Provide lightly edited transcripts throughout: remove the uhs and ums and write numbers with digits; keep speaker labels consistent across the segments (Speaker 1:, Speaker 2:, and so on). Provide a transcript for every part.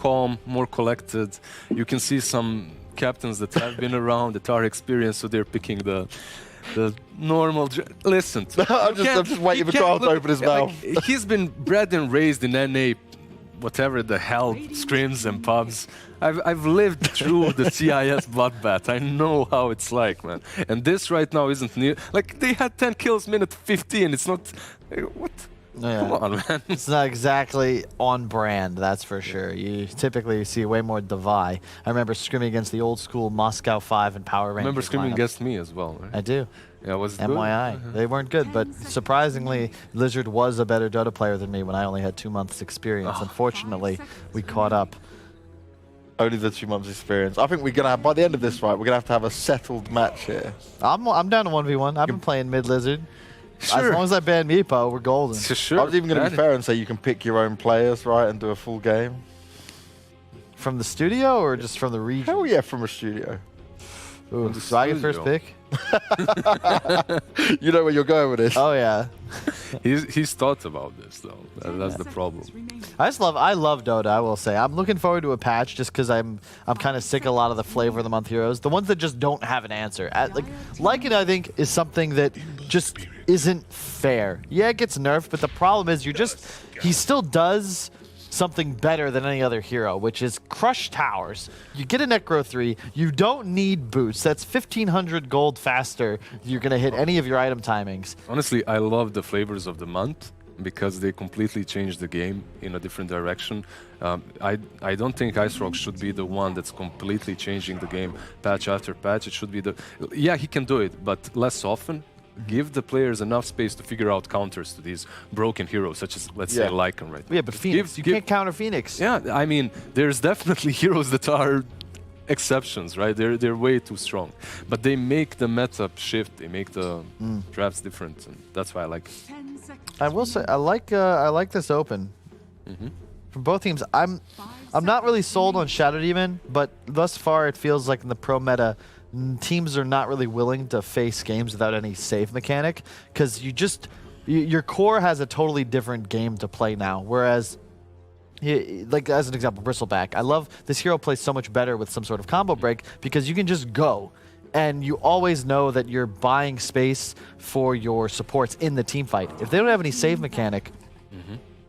Speaker 1: calm, more collected. You can see some captains that have been around, that are experienced, so they're picking the normal. Listen,
Speaker 2: I'm just waiting for Carl to open his mouth.
Speaker 1: He's been bred and raised in NA, whatever the hell, scrims and pubs. I've lived through the CIS bloodbath. I know how it's like, man. And this right now isn't near. Like, they had 10 kills minute 15. It's not. What?
Speaker 3: Yeah.
Speaker 1: Come on, man.
Speaker 3: It's not exactly on brand, that's for sure. You typically see way more Devi. I remember scrimming against the old school Moscow 5 and Power Rangers.
Speaker 1: Remember scrimming
Speaker 3: lineup.
Speaker 1: against me as well, right?
Speaker 3: I do.
Speaker 1: Yeah, was it
Speaker 3: MYI.
Speaker 1: good?
Speaker 3: They weren't good, but surprisingly, Lizard was a better Dota player than me when I only had 2 months experience. Unfortunately, we caught up.
Speaker 2: Only the 2 months experience. I think we're going to have, by the end of this, right, we're going to have a settled match here.
Speaker 3: I'm down to 1v1. I've been playing mid Lizard.
Speaker 1: Sure.
Speaker 3: As long as I ban Meepo, we're golden.
Speaker 1: Sure.
Speaker 2: I was even going to be fair and say you can pick your own players, right, and do a full game.
Speaker 3: From the studio or just from the region?
Speaker 2: Hell yeah, from a studio.
Speaker 3: Ooh, do I get first pick?
Speaker 2: You know where you're going with this.
Speaker 3: Oh yeah.
Speaker 1: He's thought about this though. That's the problem.
Speaker 3: I love Dota, I will say. I'm looking forward to a patch just because I'm kind of sick of a lot of the flavor of the month heroes. The ones that just don't have an answer. Like it, I think, is something that just isn't fair. Yeah, it gets nerfed, but the problem is he still does something better than any other hero, which is crush towers. You get a Necro 3, you don't need boots. That's 1,500 gold faster. You're going to hit any of your item timings.
Speaker 1: Honestly, I love the flavors of the month because they completely changed the game in a different direction. I don't think Ice Rock should be the one that's completely changing the game patch after patch. It should be yeah, he can do it, but less often. Give the players enough space to figure out counters to these broken heroes, such as, let's say, Lycan, right?
Speaker 3: Yeah, but Phoenix, you can't counter Phoenix.
Speaker 1: Yeah, I mean, there's definitely heroes that are exceptions, right? They're way too strong. But they make the meta shift, they make the drafts different, and that's why I like it.
Speaker 3: I will say, I like this open. From both teams, I'm not really sold on Shadow Demon, but thus far it feels like in the pro meta, teams are not really willing to face games without any save mechanic because your core has a totally different game to play now. Whereas, like as an example, Bristleback, I love this hero plays so much better with some sort of combo break because you can just go and you always know that you're buying space for your supports in the team fight. If they don't have any save mechanic,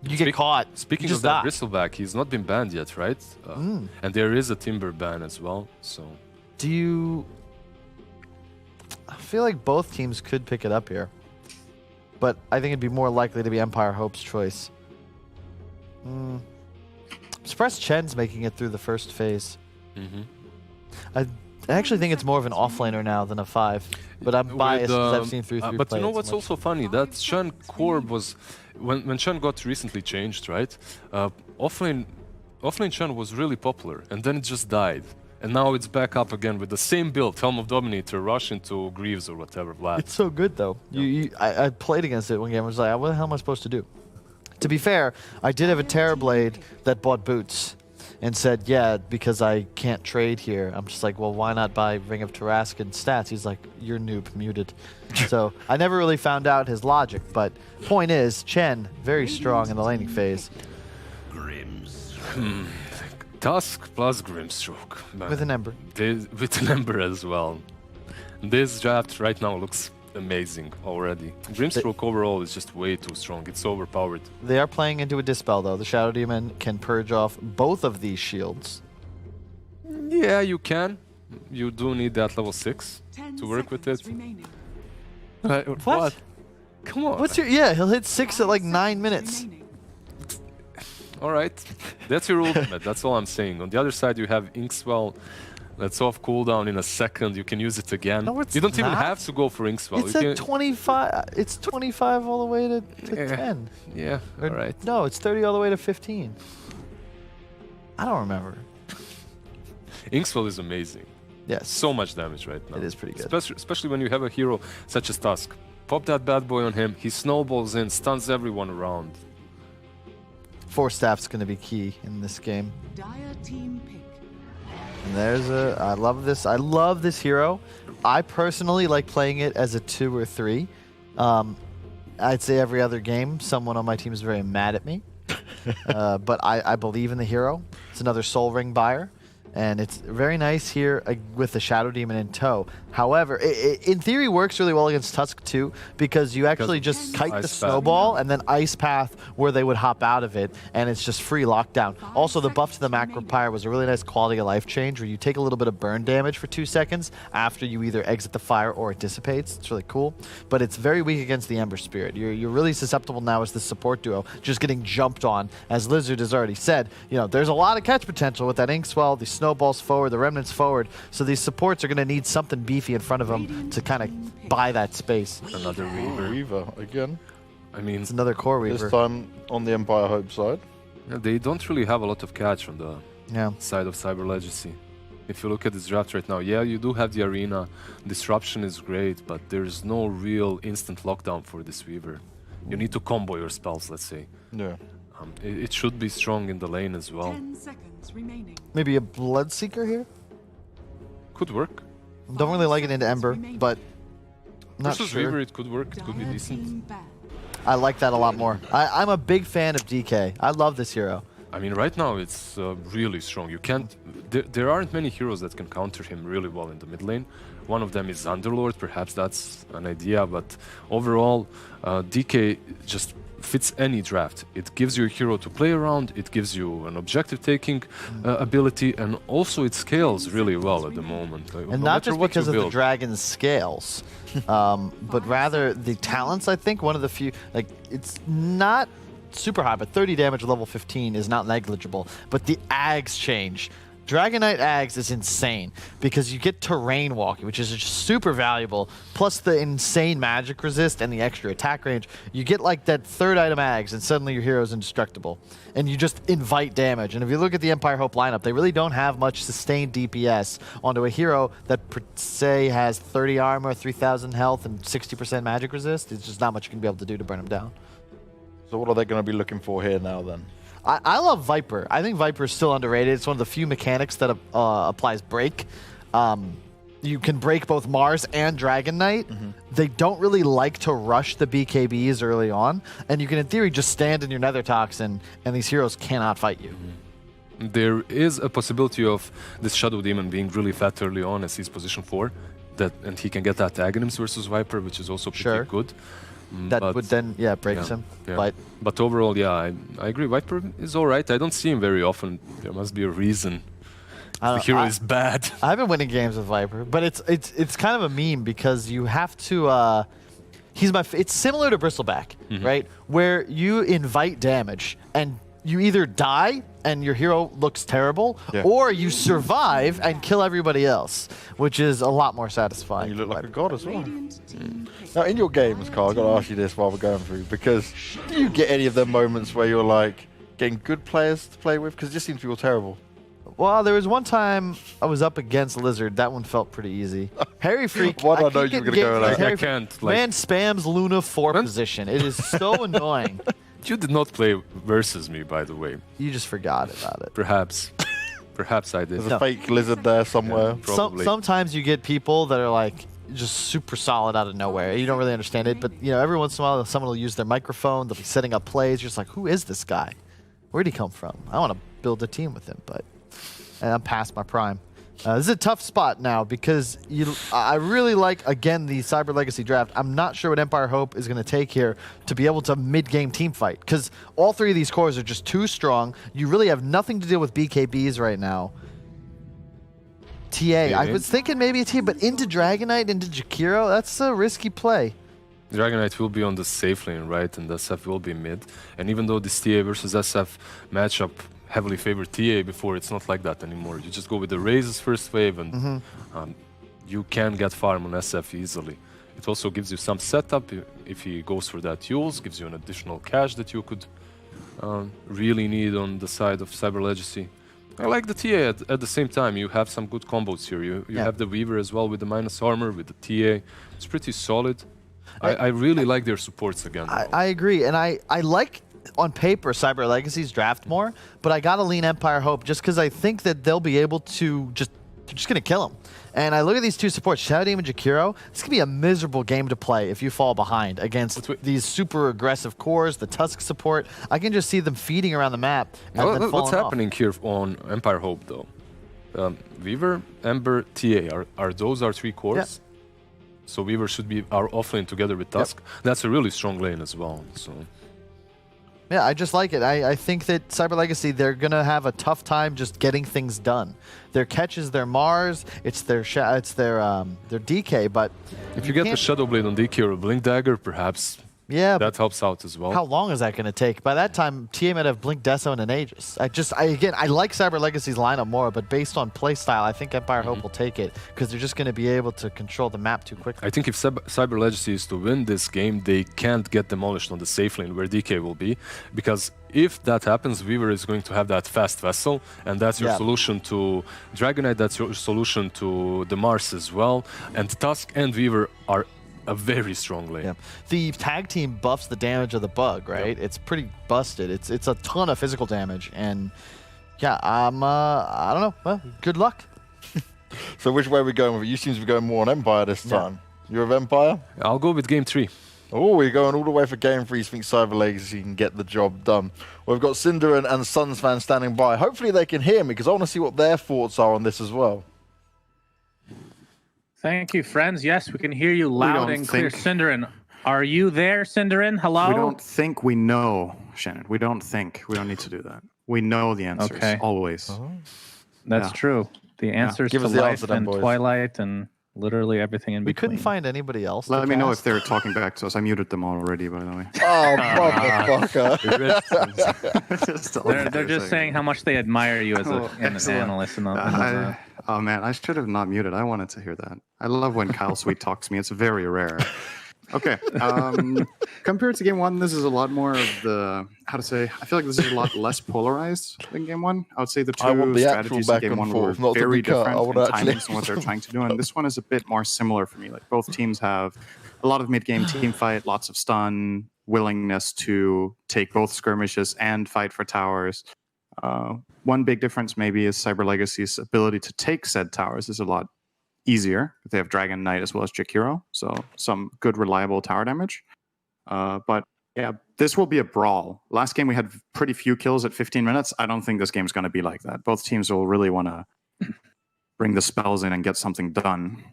Speaker 3: you get caught.
Speaker 1: Speaking of that, Bristleback, he's not been banned yet, right? And there is a Timber ban as well, so...
Speaker 3: I feel like both teams could pick it up here. But I think it'd be more likely to be Empire Hope's choice. I'm surprised Chen's making it through the first phase. I actually think it's more of an offlaner now than a 5. But I'm biased because I've seen through 3
Speaker 1: But you know what's also funny? That Shen core was... When Shen got recently changed, right? Offlane Shen was really popular, and then it just died. And now it's back up again with the same build, Helm of Dominator, rush into Greaves or whatever, Vlad.
Speaker 3: It's so good, though. I played against it one game. I was like, what the hell am I supposed to do? To be fair, I did have a Terrorblade that bought boots and said, yeah, because I can't trade here. I'm just like, well, why not buy Ring of Tarrasque stats? He's like, you're noob, muted. So I never really found out his logic, but point is, Chen, very strong in the laning phase.
Speaker 1: Tusk plus Grimstroke.
Speaker 3: With an Ember.
Speaker 1: With an Ember as well. This draft right now looks amazing already. Grimstroke overall is just way too strong. It's overpowered.
Speaker 3: They are playing into a Dispel, though. The Shadow Demon can purge off both of these shields.
Speaker 1: Yeah, you can. You do need that level 6 to work with it. What? Come on.
Speaker 3: What's your... Yeah, he'll hit 6 at like 9 minutes.
Speaker 1: All right, that's your ultimate, that's all I'm saying. On the other side, you have Inkswell. That's off cooldown in a second. You can use it again.
Speaker 3: No, it's
Speaker 1: you don't even
Speaker 3: not.
Speaker 1: have to go for Inkswell.
Speaker 3: It's at 25. It's 25 all the way to 10.
Speaker 1: Yeah, all right.
Speaker 3: No, it's 30 all the way to 15. I don't remember.
Speaker 1: Inkswell is amazing.
Speaker 3: Yes.
Speaker 1: So much damage right now.
Speaker 3: It is pretty good.
Speaker 1: Especially when you have a hero such as Tusk. Pop that bad boy on him. He snowballs in, stuns everyone around.
Speaker 3: 4 staff's going to be key in this game.
Speaker 4: Dire team pick.
Speaker 3: And there's I love this. I love this hero. I personally like playing it as a 2 or 3. I'd say every other game, someone on my team is very mad at me. but I believe in the hero. It's another Soul Ring buyer. And it's very nice here with the Shadow Demon in tow. However, it in theory works really well against Tusk too, because you actually just kite the
Speaker 1: Ice Path,
Speaker 3: snowball
Speaker 1: yeah.
Speaker 3: and then Ice Path where they would hop out of it, and it's just free lockdown. Also, the buff to the Macropyre was a really nice quality of life change where you take a little bit of burn damage for 2 seconds after you either exit the fire or it dissipates. It's really cool, but it's very weak against the Ember Spirit. You're really susceptible now as the support duo, just getting jumped on. As Lizard has already said, you know, there's a lot of catch potential with that Inkswell, the snowballs forward, the remnants forward, so these supports are going to need something beefy in front of them to kind of buy that space.
Speaker 1: Another Weaver.
Speaker 2: Reaver again.
Speaker 1: I mean,
Speaker 3: It's another core
Speaker 2: This
Speaker 3: weaver.
Speaker 2: time on the Empire Hope side.
Speaker 1: they don't really have a lot of catch on the
Speaker 3: Yeah.
Speaker 1: side of Cyber Legacy. If you look at this draft right now, yeah, you do have the arena. Disruption is great, but there's no real instant lockdown for this Weaver. You need to combo your spells, let's say.
Speaker 2: Yeah.
Speaker 1: It should be strong in the lane as well.
Speaker 4: 10 seconds remaining.
Speaker 3: Maybe a Bloodseeker here?
Speaker 1: Could work.
Speaker 3: Don't really like it into Ember, but not
Speaker 1: Versus
Speaker 3: sure.
Speaker 1: Weaver, it could work. It could be
Speaker 4: Dire
Speaker 1: decent.
Speaker 4: team ban.
Speaker 3: I like that a lot more. I'm a big fan of DK. I love this hero.
Speaker 1: I mean, right now it's really strong. You can't. There aren't many heroes that can counter him really well in the mid lane. One of them is Underlord. Perhaps that's an idea, but overall, DK just fits any draft. It gives you a hero to play around. It gives you an objective-taking ability, and also it scales really well at the moment. Like,
Speaker 3: And
Speaker 1: no
Speaker 3: not
Speaker 1: matter
Speaker 3: just
Speaker 1: what
Speaker 3: because
Speaker 1: you
Speaker 3: of the
Speaker 1: build.
Speaker 3: dragon's scales, but rather the talents. I think one of the few, like, it's not super high, but 30 damage level 15 is not negligible. But the Ags change. Dragonite Ags is insane because you get terrain walking, which is just super valuable, plus the insane magic resist and the extra attack range. You get like that third item Ags, and suddenly your hero's indestructible. And you just invite damage. And if you look at the Empire Hope lineup, they really don't have much sustained DPS onto a hero that, per se, has 30 armor, 3,000 health, and 60% magic resist. It's just not much you can be able to do to burn them down.
Speaker 2: So what are they going to be looking for here now then?
Speaker 3: I love Viper. I think Viper is still underrated. It's one of the few mechanics that applies break. You can break both Mars and Dragon Knight. They don't really like to rush the BKBs early on, and you can, in theory, just stand in your Nether Toxin, and these heroes cannot fight you.
Speaker 1: There is a possibility of this Shadow Demon being really fat early on as he's position 4, and he can get that Aghanims versus Viper, which is also pretty
Speaker 3: Sure.
Speaker 1: good.
Speaker 3: That
Speaker 1: But-
Speaker 3: would then, breaks
Speaker 1: yeah,
Speaker 3: him.
Speaker 1: yeah. But overall, yeah, I agree. Viper is all right. I don't see him very often. There must be a reason.
Speaker 3: I
Speaker 1: The
Speaker 3: don't-
Speaker 1: hero
Speaker 3: I-
Speaker 1: is bad.
Speaker 3: I've been winning games with Viper, but it's kind of a meme because you have to. It's similar to Bristleback, right? Where you invite damage and you either die and your hero looks terrible,
Speaker 2: Yeah.
Speaker 3: or you survive and kill everybody else, which is a lot more satisfying.
Speaker 2: You look like a god as well.
Speaker 4: Radiant team
Speaker 2: Now, in your games, Carl, I've got to ask you this while we're going through, because do you get any of them moments where you're like getting good players to play with? Because it just seems to be all terrible.
Speaker 3: Well, there was one time I was up against Lizard. That one felt pretty easy. Harry Freak.
Speaker 2: Why did I know
Speaker 3: keep
Speaker 2: you were
Speaker 3: getting
Speaker 2: gonna go
Speaker 3: ganked
Speaker 2: with
Speaker 3: with
Speaker 2: that?
Speaker 3: Harry
Speaker 1: I
Speaker 3: Freak.
Speaker 1: can't, like-
Speaker 3: Man spams Luna 4 position. It is so annoying.
Speaker 1: You did not play versus me, by the way.
Speaker 3: You just forgot about it.
Speaker 1: Perhaps. Perhaps I did.
Speaker 2: There's a fake lizard there somewhere.
Speaker 1: Probably.
Speaker 3: Sometimes you get people that are like just super solid out of nowhere. You don't really understand it, but you know, every once in a while, someone will use their microphone. They'll be setting up plays. You're just like, who is this guy? Where'd he come from? I want to build a team with him, but I'm past my prime. This is a tough spot now because I really like, again, the Cyber Legacy draft. I'm not sure what Empire Hope is going to take here to be able to mid-game team fight because all three of these cores are just too strong. You really have nothing to deal with BKBs right now. TA. I was thinking maybe a TA, but into Dragonite, into Jakiro, that's a risky play.
Speaker 1: Dragonite will be on the safe lane, right? And SF will be mid. And even though this TA versus SF matchup heavily favored TA before, it's not like that anymore. You just go with the Razes first wave and you can get farm on SF easily. It also gives you some setup if he goes for that Yules, gives you an additional cash that you could really need on the side of Cyber Legacy. I like the TA at the same time. You have some good combos here. You have the Weaver as well with the minus armor, with the TA. It's pretty solid. I really like their supports again.
Speaker 3: I agree, and I like, on paper, Cyber Legacy's draft more, but I gotta lean Empire Hope just because I think that they'll be able to just they're just going to kill him. And I look at these two supports, Shadow Demon and Jakiro. This could be a miserable game to play if you fall behind against these super aggressive cores, the Tusk support. I can just see them feeding around the map and then
Speaker 1: What's
Speaker 3: falling off.
Speaker 1: happening here on Empire Hope, though? Weaver, Ember, TA, are those our three cores?
Speaker 3: Yeah.
Speaker 1: So Weaver should be our offlane together with Tusk. That's a really strong lane as well. So
Speaker 3: Yeah, I just like it. I think that Cyber Legacy, they're going to have a tough time just getting things done. Their catch is their Mars, it's their DK, but
Speaker 1: if you get the
Speaker 3: can't-
Speaker 1: Shadow Blade on DK or a Blink Dagger, perhaps
Speaker 3: yeah,
Speaker 1: that helps out as well.
Speaker 3: how long is that going to take? By that time, TA might have Blink Deso and an Aegis. I like Cyber Legacy's lineup more, but based on playstyle, I think Empire Hope will take it because they're just going to be able to control the map too quickly.
Speaker 1: I think if Cyber Legacy is to win this game, they can't get demolished on the safe lane where DK will be, because if that happens, Weaver is going to have that fast vessel, and that's your
Speaker 3: Yeah.
Speaker 1: solution to Dragonite, that's your solution to the Mars as well, and Tusk and Weaver are a very strong lane.
Speaker 3: Yeah. The tag team buffs the damage of the bug, right? It's pretty busted. It's a ton of physical damage, and yeah, I don't know. Well, good luck.
Speaker 2: So which way are we going with it? You seem to be going more on Empire this
Speaker 3: Yeah.
Speaker 2: time. You're of Empire?
Speaker 1: I'll go with game 3.
Speaker 2: Oh, we're going all the way for game 3. You think Cyber Legacy can get the job done? Well, we've got Cinder and Suns fans standing by. Hopefully they can hear me, because I want to see what their thoughts are on this as well.
Speaker 5: Thank you, friends. Yes, we can hear you loud
Speaker 6: don't
Speaker 5: and clear.
Speaker 6: think-
Speaker 5: Cinderin, are you there, Cinderin? Hello?
Speaker 6: We don't think we know, Shannon. We don't think. We don't need to do that. We know the answers,
Speaker 5: Okay.
Speaker 6: always.
Speaker 5: That's
Speaker 6: Yeah.
Speaker 5: true. The answers
Speaker 2: Give
Speaker 5: to
Speaker 2: us the
Speaker 5: life
Speaker 2: answer then,
Speaker 5: and
Speaker 2: boys.
Speaker 5: Twilight and literally everything in
Speaker 3: We
Speaker 5: between.
Speaker 3: couldn't find anybody else. to
Speaker 6: Let me know if
Speaker 3: cast.
Speaker 6: they're talking back to us. I muted them already, by the way.
Speaker 2: Oh, motherfucker.
Speaker 5: They're just saying how much they admire you as
Speaker 6: Oh,
Speaker 5: an
Speaker 6: excellent.
Speaker 5: analyst. And
Speaker 6: Oh man, I should have not muted. I wanted to hear that. I love when Kyle Sweet talks to me. It's very rare. Okay. Compared to game 1, this is a lot more of the, how to say, I feel like this is a lot less polarized than game 1. I would say the
Speaker 2: I want
Speaker 6: two
Speaker 2: the actual
Speaker 6: strategies in
Speaker 2: back
Speaker 6: game
Speaker 2: and
Speaker 6: 1 were
Speaker 2: forth, not to
Speaker 6: very
Speaker 2: be cut. I
Speaker 6: different
Speaker 2: want
Speaker 6: in
Speaker 2: actually-
Speaker 6: timings and what they're trying to do. And this one is a bit more similar for me. Like both teams have a lot of mid-game team fight, lots of stun, willingness to take both skirmishes and fight for towers. One big difference maybe is Cyber Legacy's ability to take said towers is a lot easier. They have Dragon Knight as well as Jakiro, so some good reliable tower damage. But yeah, this will be a brawl. Last game we had pretty few kills at 15 minutes. I don't think this game's going to be like that. Both teams will really want to bring the spells in and get something done.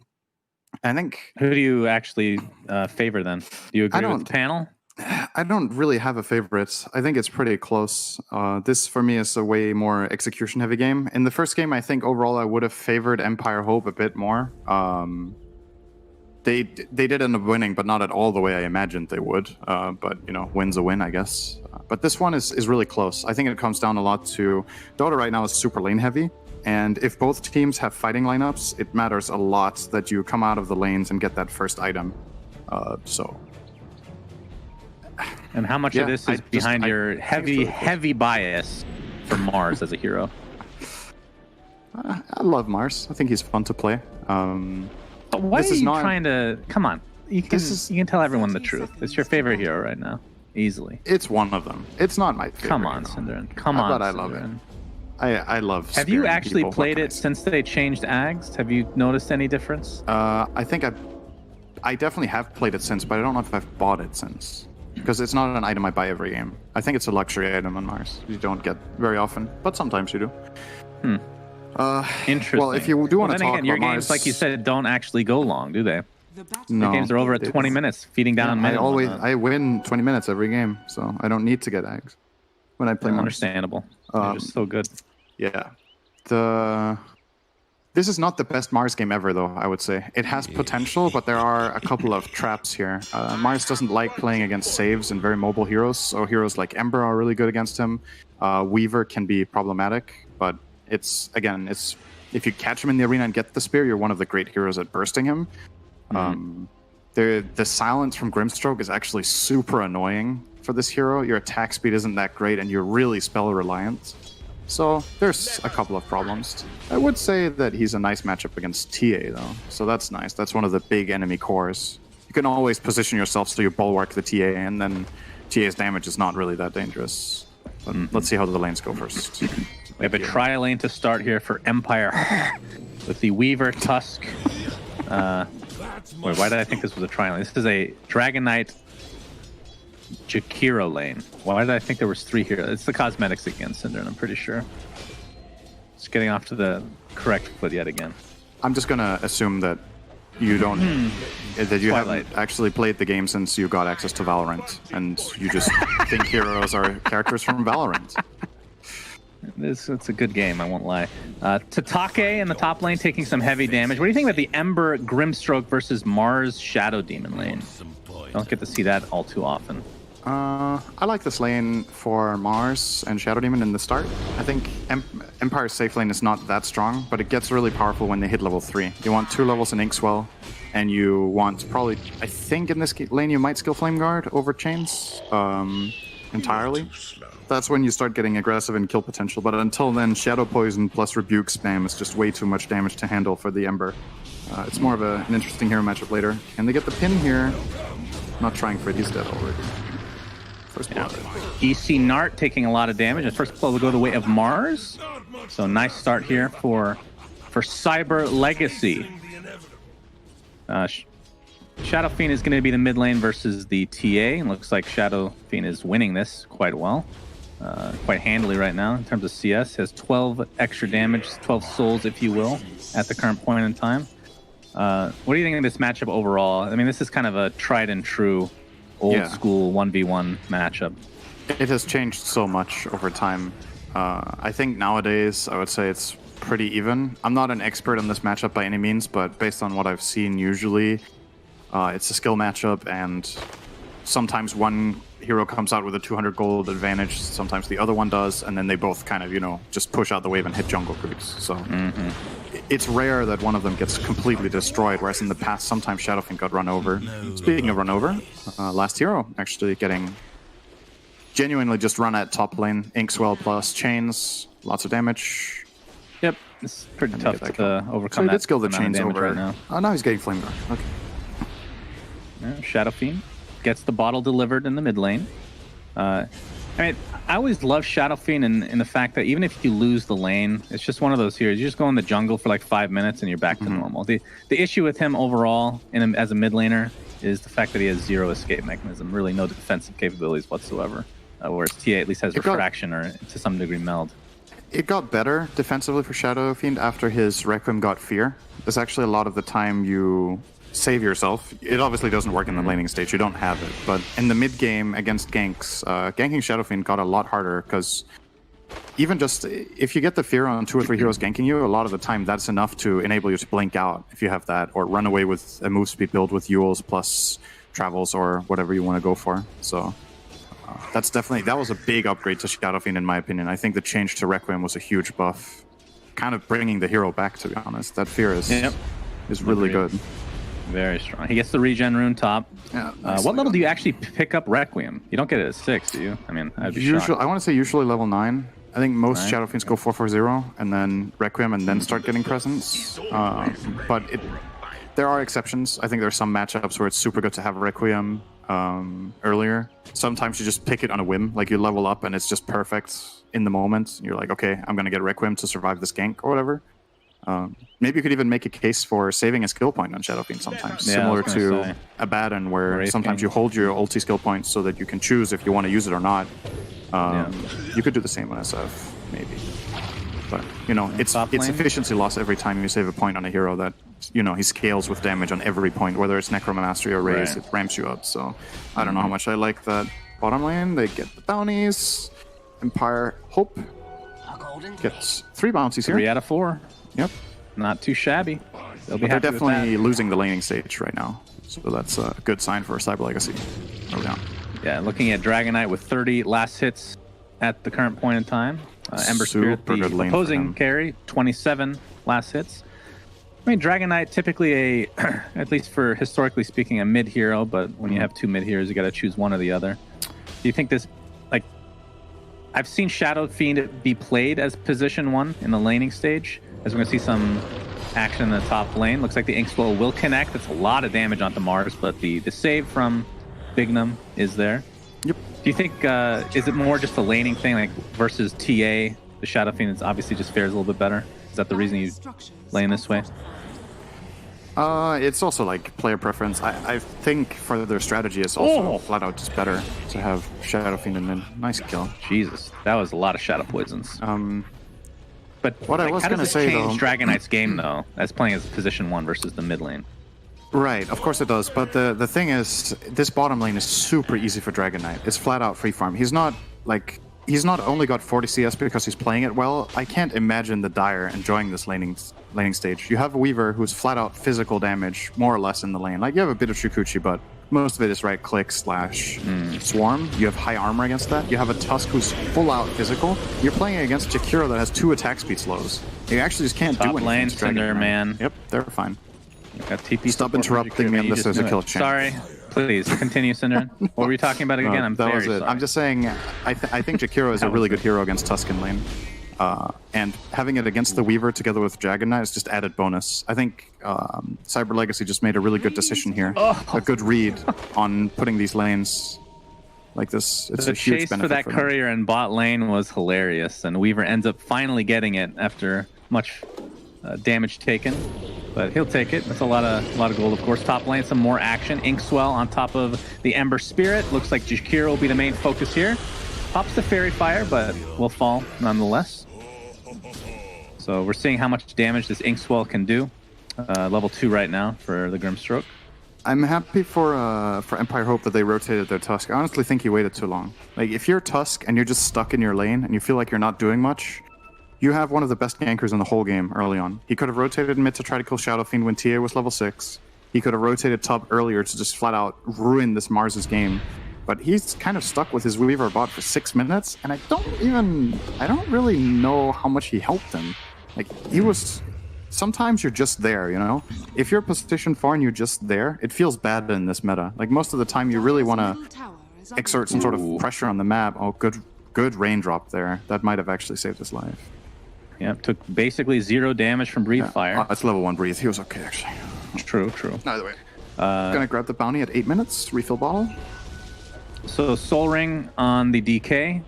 Speaker 6: I think
Speaker 5: who do you actually favor then? Do you agree with
Speaker 6: don't-
Speaker 5: the panel?
Speaker 6: I don't really have a favorite. I think it's pretty close. This, for me, is a way more execution-heavy game. In the first game, I think overall I would have favored Empire Hope a bit more. They did end up winning, but not at all the way I imagined they would. But, you know, win's a win, I guess. But this one is really close. I think it comes down a lot to... Dota right now is super lane-heavy. And if both teams have fighting lineups, it matters a lot that you come out of the lanes and get that first item.
Speaker 5: And how much
Speaker 6: Yeah,
Speaker 5: of this
Speaker 6: I
Speaker 5: is
Speaker 6: just-
Speaker 5: behind
Speaker 6: I
Speaker 5: your
Speaker 6: think it's
Speaker 5: heavy,
Speaker 6: really cool.
Speaker 5: heavy bias for Mars as a hero?
Speaker 6: I love Mars. I think he's fun to play.
Speaker 5: But why
Speaker 6: This
Speaker 5: are
Speaker 6: is
Speaker 5: you
Speaker 6: not-
Speaker 5: trying to... Come on. You can,
Speaker 6: This is-
Speaker 5: you can tell everyone the truth. It's your favorite hero right now. Easily.
Speaker 6: It's one of them. It's not my favorite.
Speaker 5: Come on,
Speaker 6: hero.
Speaker 5: Cinderin. Come on,
Speaker 6: But I love it.
Speaker 5: Cinderin.
Speaker 6: I love.
Speaker 5: Have you
Speaker 6: spearing
Speaker 5: actually
Speaker 6: people. What
Speaker 5: played
Speaker 6: can I
Speaker 5: it
Speaker 6: say?
Speaker 5: since they changed Ags? Have you noticed any difference?
Speaker 6: I think I definitely have played it since, but I don't know if I've bought it since. Because it's not an item I buy every game. I think it's a luxury item on Mars. You don't get very often, but sometimes you do.
Speaker 5: Interesting.
Speaker 6: Well, if you do want
Speaker 5: Well,
Speaker 6: to
Speaker 5: then
Speaker 6: talk
Speaker 5: again, your
Speaker 6: about
Speaker 5: games,
Speaker 6: Mars,
Speaker 5: like you said, don't actually go long, do they?
Speaker 4: The battle
Speaker 6: no,
Speaker 5: Your games are over at 20 minutes, feeding down.
Speaker 6: I
Speaker 5: mid and
Speaker 6: always
Speaker 5: whatnot.
Speaker 6: I win 20 minutes every game, so I don't need to get eggs when I play Mars.
Speaker 5: Understandable. They're just so good.
Speaker 6: Yeah. This is not the best Mars game ever, though, I would say. It has potential, but there are a couple of traps here. Mars doesn't like playing against saves and very mobile heroes, so heroes like Ember are really good against him. Weaver can be problematic, but it's if you catch him in the arena and get the spear, you're one of the great heroes at bursting him. The silence from Grimstroke is actually super annoying for this hero. Your attack speed isn't that great, and you're really spell reliant. So there's a couple of problems. I would say that he's a nice matchup against TA, though. So that's nice. That's one of the big enemy cores. You can always position yourself so you bulwark the TA, and then TA's damage is not really that dangerous. But let's see how the lanes go first.
Speaker 5: We have a trial lane to start here for Empire. with the Weaver Tusk. Wait, why did I think this was a triangle? This is a Dragon Knight Jakiro lane. Why did I think there was 3 here? It's the cosmetics again, Cinder, I'm pretty sure. Just getting off to the correct foot yet again.
Speaker 6: I'm just gonna assume that you don't, that you
Speaker 5: Twilight.
Speaker 6: haven't actually played the game since you got access to Valorant, and you just think heroes are characters from Valorant.
Speaker 5: It's a good game, I won't lie. Tatake in the top lane taking some heavy damage. What do you think about the Ember Grimstroke versus Mars Shadow Demon lane? Don't get to see that all too often.
Speaker 6: I like this lane for Mars and Shadow Demon in the start. I think Empire's safe lane is not that strong, but it gets really powerful when they hit level 3. You want 2 levels in Inkswell, and you want probably, I think in this lane you might skill Flame Guard over Chains entirely. That's when you start getting aggressive and kill potential, but until then, Shadow Poison plus Rebuke spam is just way too much damage to handle for the Ember. It's more of an interesting hero matchup later. Can they get the pin here? Not trying for it, he's dead already. First blood.
Speaker 5: EC Nart taking a lot of damage, and first blow will go the way of Mars. So nice start here for Cyber Legacy. Shadow Fiend is going to be the mid lane versus the TA. Looks like Shadow Fiend is winning this quite well. Quite handily right now in terms of CS. Has 12 extra damage, 12 souls, if you will, at the current point in time. What do you think of this matchup overall? I mean, this is kind of a tried and true, old school 1v1 matchup.
Speaker 6: It has changed so much over time. I think nowadays, I would say it's pretty even. I'm not an expert on this matchup by any means, but based on what I've seen usually, it's a skill matchup, and sometimes one hero comes out with a 200 gold advantage, sometimes the other one does, and then they both kind of, you know, just push out the wave and hit jungle creeps. So it's rare that one of them gets completely destroyed, whereas in the past, sometimes Shadowfiend got run over. Speaking of run over, last hero actually getting genuinely just run at top lane, Inkswell plus Chains, lots of damage.
Speaker 5: Yep, it's pretty
Speaker 6: And
Speaker 5: tough
Speaker 6: get that
Speaker 5: to
Speaker 6: kill.
Speaker 5: overcome
Speaker 6: So he
Speaker 5: that
Speaker 6: did skill the
Speaker 5: amount of
Speaker 6: Chains
Speaker 5: damage
Speaker 6: over.
Speaker 5: right now.
Speaker 6: Oh, now he's getting Flame Guard. Okay.
Speaker 5: Yeah, Shadow Fiend gets the bottle delivered in the mid lane. I mean, I always love Shadow Fiend in the fact that even if you lose the lane, it's just one of those heroes. You just go in the jungle for like 5 minutes and you're back to normal. The issue with him overall as a mid laner is the fact that he has 0 escape mechanism, really no defensive capabilities whatsoever. Whereas TA at least has refraction or to some degree meld.
Speaker 6: It got better defensively for Shadow Fiend after his Requiem got Fear. There's actually a lot of the time you save yourself. It obviously doesn't work in the laning stage, you don't have it. But in the mid game against ganks, ganking Shadow Fiend got a lot harder because even just if you get the Fear on 2 or 3 heroes ganking you, a lot of the time that's enough to enable you to blink out if you have that, or run away with a move speed build with Yules plus Travels or whatever you want to go for. So that's definitely, that was a big upgrade to Shadow Fiend in my opinion. I think the change to Requiem was a huge buff, kind of bringing the hero back, to be honest. That Fear is really good.
Speaker 5: Very strong. He gets the regen rune top.
Speaker 6: Yeah,
Speaker 5: what level do you actually pick up Requiem? You don't get it at 6, do you? I mean, I'd be shocked.
Speaker 6: I want to say usually level 9. I think most
Speaker 5: Right.
Speaker 6: Shadow Fiends go 440 and then Requiem and then start getting presence. But there are exceptions. I think there are some matchups where it's super good to have Requiem earlier. Sometimes you just pick it on a whim, like you level up and it's just perfect in the moment. You're like, okay, I'm going to get Requiem to survive this gank or whatever. Maybe you could even make a case for saving a skill point on Shadow Fiend sometimes,
Speaker 5: Yeah,
Speaker 6: similar
Speaker 5: I was
Speaker 6: to
Speaker 5: gonna say.
Speaker 6: Abaddon, where
Speaker 5: Wraith
Speaker 6: sometimes
Speaker 5: King.
Speaker 6: you hold your ulti skill point so that you can choose if you want to use it or not. You could do the same on SF, maybe. But, you know, it's
Speaker 5: top lane?
Speaker 6: efficiency loss every time you save a point on a hero that, you know, he scales with damage on every point, whether it's Necromastery or Raise,
Speaker 5: Right.
Speaker 6: it ramps you up. So I don't know how much I like that bottom lane. They get the bounties. Empire Hope gets 3 bounties here.
Speaker 5: 3 out of 4.
Speaker 6: Yep.
Speaker 5: Not too shabby. They'll be
Speaker 6: But they're
Speaker 5: happy with
Speaker 6: definitely
Speaker 5: that.
Speaker 6: losing the laning stage right now. So that's a good sign for Cyber Legacy early on.
Speaker 5: Yeah, looking at Dragon Knight with 30 last hits at the current point in time. Ember Spirit,
Speaker 6: Super good
Speaker 5: the
Speaker 6: lane for
Speaker 5: opposing
Speaker 6: him.
Speaker 5: carry, 27 last hits. I mean, Dragon Knight typically at least for historically speaking, a mid hero, but when you have 2 mid heroes, you got to choose one or the other. Do you think this, like, I've seen Shadow Fiend be played as position 1 in the laning stage, as we're going to see some action in the top lane. Looks like the Inkswell will connect. It's a lot of damage onto Mars, but the save from Bignum is there.
Speaker 6: Yep.
Speaker 5: Do you think, is it more just a laning thing, like versus TA the Shadow Fiend obviously just fares a little bit better. Is that the reason you lane this way?
Speaker 6: It's also like player preference. I think for their strategy, it's also flat out just better to have Shadow Fiend and then nice kill.
Speaker 5: Jesus, that was a lot of Shadow Poisons. But
Speaker 6: what I was
Speaker 5: how
Speaker 6: gonna
Speaker 5: does this
Speaker 6: say,
Speaker 5: change
Speaker 6: though-
Speaker 5: Dragon Knight's game though, as playing as position 1 versus the mid lane?
Speaker 6: Right, of course it does. But the thing is, this bottom lane is super easy for Dragon Knight. It's flat out free farm. He's not only got 40 CS because he's playing it well. I can't imagine the Dire enjoying this laning stage. You have a Weaver who's flat out physical damage, more or less in the lane. Like, you have a bit of Shukuchi, but most of it is right click / swarm. You have high armor against that. You have a Tusk who's full out physical. You're playing against Jakiro that has 2 attack speed slows. You actually just can't do
Speaker 5: Top
Speaker 6: anything.
Speaker 5: lane,
Speaker 6: against Dragon
Speaker 5: Cinder,
Speaker 6: Knight.
Speaker 5: man.
Speaker 6: Yep, they're fine.
Speaker 5: Got TP
Speaker 6: Stop
Speaker 5: support
Speaker 6: interrupting me on
Speaker 5: You
Speaker 6: this
Speaker 5: just
Speaker 6: as a
Speaker 5: knew
Speaker 6: kill
Speaker 5: it.
Speaker 6: chain.
Speaker 5: Sorry. Please, continue, Cinder. What were you talking about again? I'm
Speaker 6: that
Speaker 5: very
Speaker 6: was it.
Speaker 5: sorry.
Speaker 6: I'm just saying, I think Jakiro is a really good hero against Tuscan lane. And having it against the Weaver together with Dragon Knight is just added bonus. I think Cyber Legacy just made a really good decision here. A good read on putting these lanes like this. It's
Speaker 5: The
Speaker 6: a huge
Speaker 5: chase
Speaker 6: benefit
Speaker 5: for that
Speaker 6: them.
Speaker 5: courier in bot lane was hilarious, and Weaver ends up finally getting it after much damage taken. But he'll take it. That's a lot of gold, of course. Top lane, some more action. Inkswell on top of the Ember Spirit. Looks like Jakiro will be the main focus here. Pops the Fairy Fire, but will fall nonetheless. So we're seeing how much damage this Inkswell can do. Level 2 right now for the Grimstroke.
Speaker 6: I'm happy for Empire Hope that they rotated their Tusk. I honestly think he waited too long. Like, if you're Tusk and you're just stuck in your lane and you feel like you're not doing much, you have one of the best gankers in the whole game early on. He could have rotated mid to try to kill Shadow Fiend when TA was level 6. He could have rotated top earlier to just flat out ruin this Mars's game. But he's kind of stuck with his Weaver bot for 6 minutes, and I don't really know how much he helped him. Like, he was... Sometimes you're just there, you know? If you're position 4 and you're just there, it feels bad in this meta. Like, most of the time you really want to exert some sort of pressure on the map. Oh, good raindrop there. That might have actually saved his life.
Speaker 5: Yep, took basically 0 damage from Breathe Fire.
Speaker 6: Oh, that's level 1 breathe. He was okay, actually.
Speaker 5: True.
Speaker 6: Either way. Gonna grab the bounty at 8 minutes. Refill bottle.
Speaker 5: So Soul Ring on the DK.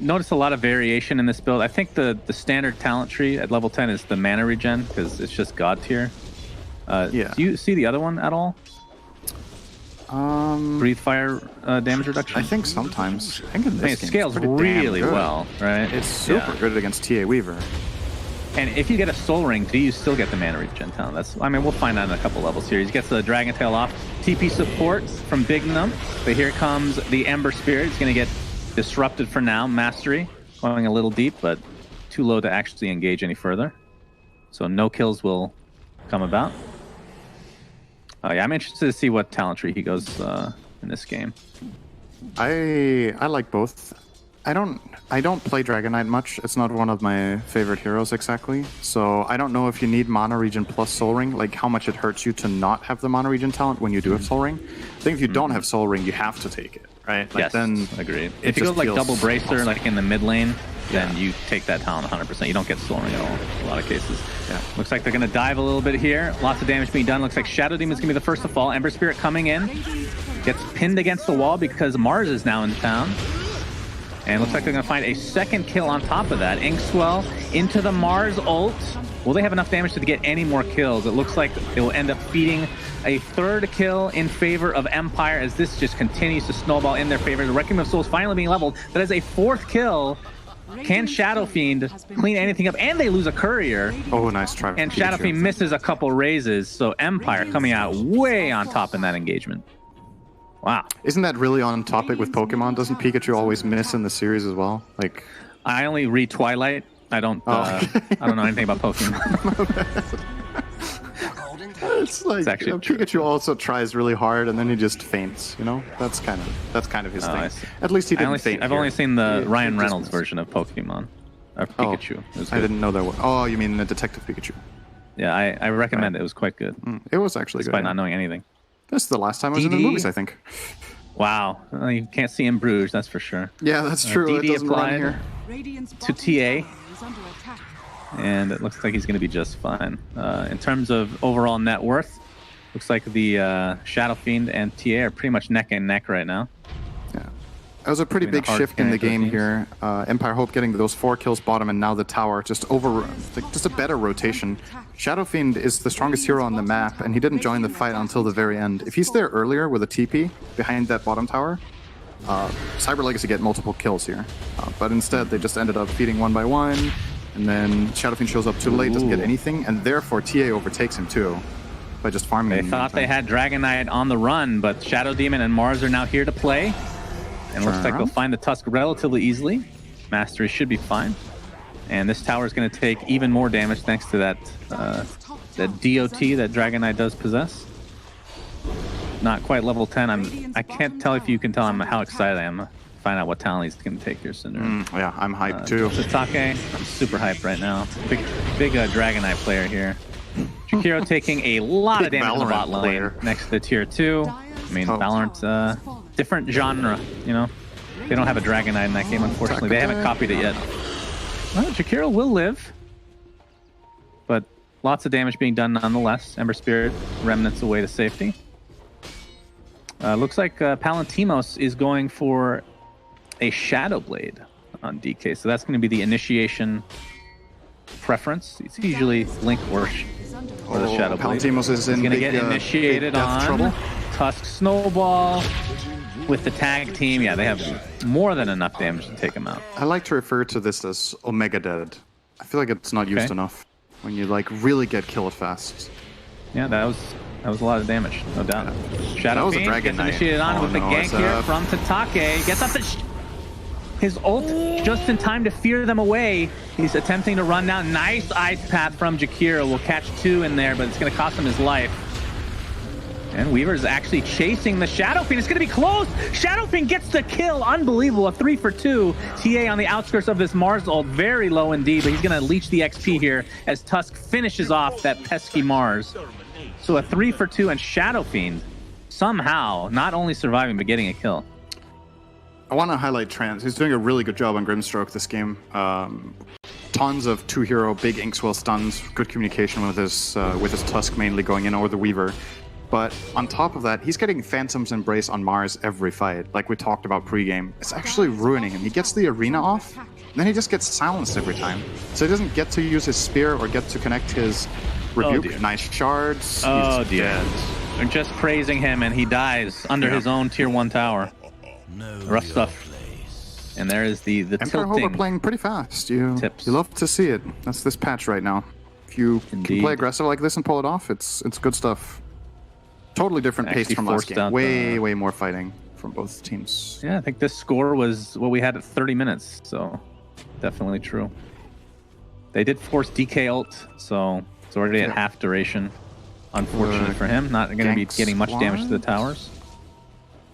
Speaker 5: Notice a lot of variation in this build. I think the standard talent tree at level 10 is the mana regen because it's just God tier.
Speaker 6: Yeah.
Speaker 5: Do you see the other one at all? Breathe Fire damage reduction?
Speaker 6: I think sometimes. I think in
Speaker 5: I
Speaker 6: this
Speaker 5: mean, it
Speaker 6: game,
Speaker 5: scales
Speaker 6: it's pretty damn
Speaker 5: really
Speaker 6: good.
Speaker 5: well, right?
Speaker 6: It's super good against TA Weaver.
Speaker 5: And if you get a Soul Ring, do you still get the mana regen talent? We'll find out in a couple levels here. He gets the Dragon Tail off. TP support from Big Num. But here comes the Ember Spirit. It's going to get disrupted for now. Mastery going a little deep, but too low to actually engage any further. So no kills will come about. Yeah, I'm interested to see what talent tree he goes in this game.
Speaker 6: I like both. I don't play Dragon Knight much. It's not one of my favorite heroes exactly. So I don't know if you need Mana Regen plus Soul Ring, like how much it hurts you to not have the Mana Regen talent when you do have Soul Ring. I think if you don't have Soul Ring, you have to take it, right? Like
Speaker 5: Yes,
Speaker 6: then
Speaker 5: agreed.
Speaker 6: it
Speaker 5: If you go
Speaker 6: just
Speaker 5: like
Speaker 6: feels
Speaker 5: double Bracer,
Speaker 6: awesome.
Speaker 5: like in the mid lane, then you take that talent 100%. You don't get Soul Ring at all in a lot of cases.
Speaker 6: Yeah.
Speaker 5: Looks like they're going to dive a little bit here. Lots of damage being done. Looks like Shadow Demon's going to be the first to fall. Ember Spirit coming in. Gets pinned against the wall because Mars is now in town. And looks like they're going to find a second kill on top of that. Inkswell into the Mars ult. Will they have enough damage to get any more kills? It looks like it will end up feeding a third kill in favor of Empire as this just continues to snowball in their favor. The Requiem of Souls finally being leveled. That is a 4th kill. Can Shadow Fiend clean anything up? And they lose a courier.
Speaker 6: Oh, nice try.
Speaker 5: And Shadow Fiend misses a couple raises. So Empire coming out way on top in that engagement. Wow.
Speaker 6: Isn't that really on topic with Pokemon? Doesn't Pikachu always miss in the series as well? Like,
Speaker 5: I only read Twilight. I don't I don't know anything about Pokemon.
Speaker 6: it's like
Speaker 5: actually true.
Speaker 6: Pikachu also tries really hard and then he just faints. You know, that's kind of his
Speaker 5: I
Speaker 6: thing.
Speaker 5: see.
Speaker 6: At least he didn't faint.
Speaker 5: I've
Speaker 6: here.
Speaker 5: only seen the
Speaker 6: He
Speaker 5: Ryan
Speaker 6: just
Speaker 5: Reynolds
Speaker 6: missed.
Speaker 5: version of Pokemon. Or Pikachu. It was
Speaker 6: I
Speaker 5: good.
Speaker 6: didn't know there was. Oh, you mean the Detective Pikachu?
Speaker 5: Yeah, I recommend it. It was quite good,
Speaker 6: It was actually
Speaker 5: despite
Speaker 6: good.
Speaker 5: not knowing anything.
Speaker 6: This is the last time I was in the
Speaker 5: DD.
Speaker 6: movies, I think.
Speaker 5: Wow. Well, you can't see in Bruges, that's for sure.
Speaker 6: Yeah, that's true. It
Speaker 5: DD
Speaker 6: doesn't run
Speaker 5: applied.
Speaker 6: here.
Speaker 5: To TA. And it looks like he's going to be just fine. In terms of overall net worth, looks like the Shadow Fiend and TA are pretty much neck and neck right now.
Speaker 6: Yeah. That was a pretty
Speaker 5: Doing
Speaker 6: big
Speaker 5: the hard
Speaker 6: shift in the
Speaker 5: carry
Speaker 6: game
Speaker 5: for
Speaker 6: here. Empire Hope getting those 4 kills bottom, and now the tower just just a better rotation. Shadow Fiend is the strongest hero on the map, and he didn't join the fight until the very end. If he's there earlier with a TP behind that bottom tower, Cyber Legacy get multiple kills here. But instead, they just ended up feeding one by one, and then Shadow Fiend shows up too late, doesn't get anything, and therefore TA overtakes him too by just farming.
Speaker 5: They
Speaker 6: him in
Speaker 5: thought
Speaker 6: the
Speaker 5: they
Speaker 6: meantime.
Speaker 5: had Dragon Knight on the run, but Shadow Demon and Mars are now here to play. And looks like they'll find the Tusk relatively easily. Mastery should be fine. And this tower is going to take even more damage thanks to that DOT that Dragon Knight does possess. Not quite level 10. I can't tell if you can tell how excited I am to find out what talent he's going to take here, Cinder.
Speaker 6: Yeah, I'm hyped too.
Speaker 5: Satake, I'm super hyped right now. Big Dragon Knight player here. Jakiro taking a lot of
Speaker 6: Big
Speaker 5: damage in the bot
Speaker 6: Valorant
Speaker 5: lane
Speaker 6: player.
Speaker 5: next to the tier 2. I mean,
Speaker 6: Oh.
Speaker 5: Valorant, different genre, you know? They don't have a Dragon Knight in that game, unfortunately. They haven't copied it yet. Well, Jakiro will live, but lots of damage being done nonetheless. Ember Spirit remnants away to safety. Looks like Palantimos is going for a Shadow Blade on DK, so that's going to be the initiation preference. It's usually Link or the Shadow Blade.
Speaker 6: Palantimos is in
Speaker 5: He's gonna
Speaker 6: big,
Speaker 5: get initiated
Speaker 6: big death
Speaker 5: on
Speaker 6: trouble.
Speaker 5: Tusk Snowball with the tag team. Yeah, they have more than enough damage to take him out.
Speaker 6: I like to refer to this as Omega Dead. I feel like it's not used
Speaker 5: Okay.
Speaker 6: enough when you like really get killed fast.
Speaker 5: Yeah, that was a lot of damage, no doubt. Shadow
Speaker 6: That was a
Speaker 5: Fiend
Speaker 6: Dragon
Speaker 5: gets
Speaker 6: Knight.
Speaker 5: initiated on
Speaker 6: Oh,
Speaker 5: with the
Speaker 6: no,
Speaker 5: gank
Speaker 6: it's
Speaker 5: here
Speaker 6: up.
Speaker 5: from Tatake. Gets up his ult just in time to fear them away. He's attempting to run down. Nice ice path from Jakiro. Will catch 2 in there, but it's going to cost him his life. And Weaver's actually chasing the Shadow Fiend. It's going to be close. Shadow Fiend gets the kill. Unbelievable. A 3 for 2. TA on the outskirts of this Mars ult. Very low indeed, but he's going to leech the XP here as Tusk finishes off that pesky Mars. So a 3 for 2, and Shadow Fiend somehow not only surviving, but getting a kill.
Speaker 6: I want to highlight Trans. He's doing a really good job on Grimstroke this game. Tons of 2-hero big Inkswell stuns, good communication with his Tusk mainly going in, or the Weaver. But on top of that, he's getting Phantom's Embrace on Mars every fight, like we talked about pregame. It's actually ruining him. He gets the arena off, then he just gets silenced every time. So he doesn't get to use his spear or get to connect his rebuke.
Speaker 5: dear.
Speaker 6: Nice shards.
Speaker 5: Oh
Speaker 6: He's
Speaker 5: dear.
Speaker 6: dead.
Speaker 5: They're just praising him, and he dies under his own tier 1 tower. Rough stuff. And there is the
Speaker 6: Empire Hope are
Speaker 5: tilting.
Speaker 6: playing pretty fast. You
Speaker 5: tips.
Speaker 6: love to see it. That's this patch right now. If you
Speaker 5: Indeed.
Speaker 6: can play aggressive like this and pull it off, it's good stuff. Totally different pace
Speaker 5: Actually
Speaker 6: from last
Speaker 5: forced
Speaker 6: game.
Speaker 5: out
Speaker 6: Way more fighting from both teams.
Speaker 5: Yeah, I think this score was what we had at 30 minutes, so definitely true. They did force DK ult, so it's already at half duration. Unfortunate for him, not going to be
Speaker 6: Gank
Speaker 5: getting much damage to the
Speaker 6: squad?
Speaker 5: towers.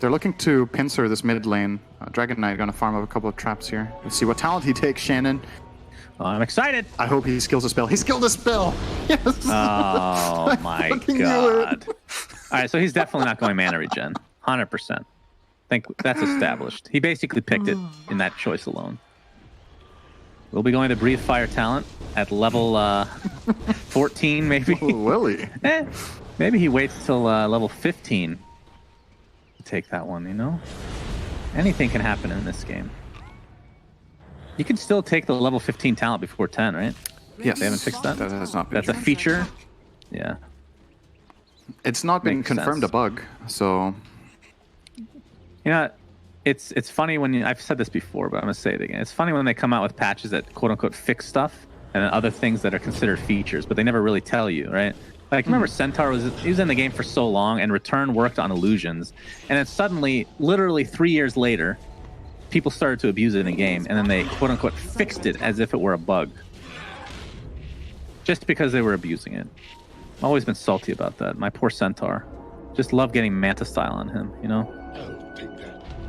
Speaker 6: They're looking to pincer this mid lane. Dragon Knight gonna farm up a couple of traps here. Let's see what talent he takes, Shannon.
Speaker 5: I'm excited.
Speaker 6: I hope he skills a spell. He skilled a spell! Yes!
Speaker 5: Oh my
Speaker 6: fucking knew
Speaker 5: god. All right, so he's definitely not going mana regen. 100%. I think that's established. He basically picked it in that choice alone. We'll be going to Breathe Fire talent at level 14, maybe.
Speaker 6: Willie.
Speaker 5: Maybe he waits till level 15 to take that one, you know? Anything can happen in this game. You can still take the level 15 talent before 10, right?
Speaker 6: Yes.
Speaker 5: They haven't fixed that?
Speaker 6: That has not been
Speaker 5: That's a
Speaker 6: changed.
Speaker 5: feature? Yeah.
Speaker 6: It's not been
Speaker 5: Makes
Speaker 6: confirmed
Speaker 5: sense.
Speaker 6: a bug, so
Speaker 5: You know, it's funny when I've said this before, but I'm gonna say it again. It's funny when they come out with patches that quote unquote fix stuff and then other things that are considered features, but they never really tell you, right? Like remember Centaur was in the game for so long, and Return worked on illusions, and then suddenly, literally 3 years later, people started to abuse it in the game, and then they quote unquote fixed it as if it were a bug, just because they were abusing it. I've always been salty about that. My poor Centaur, just love getting Manta style on him, you know.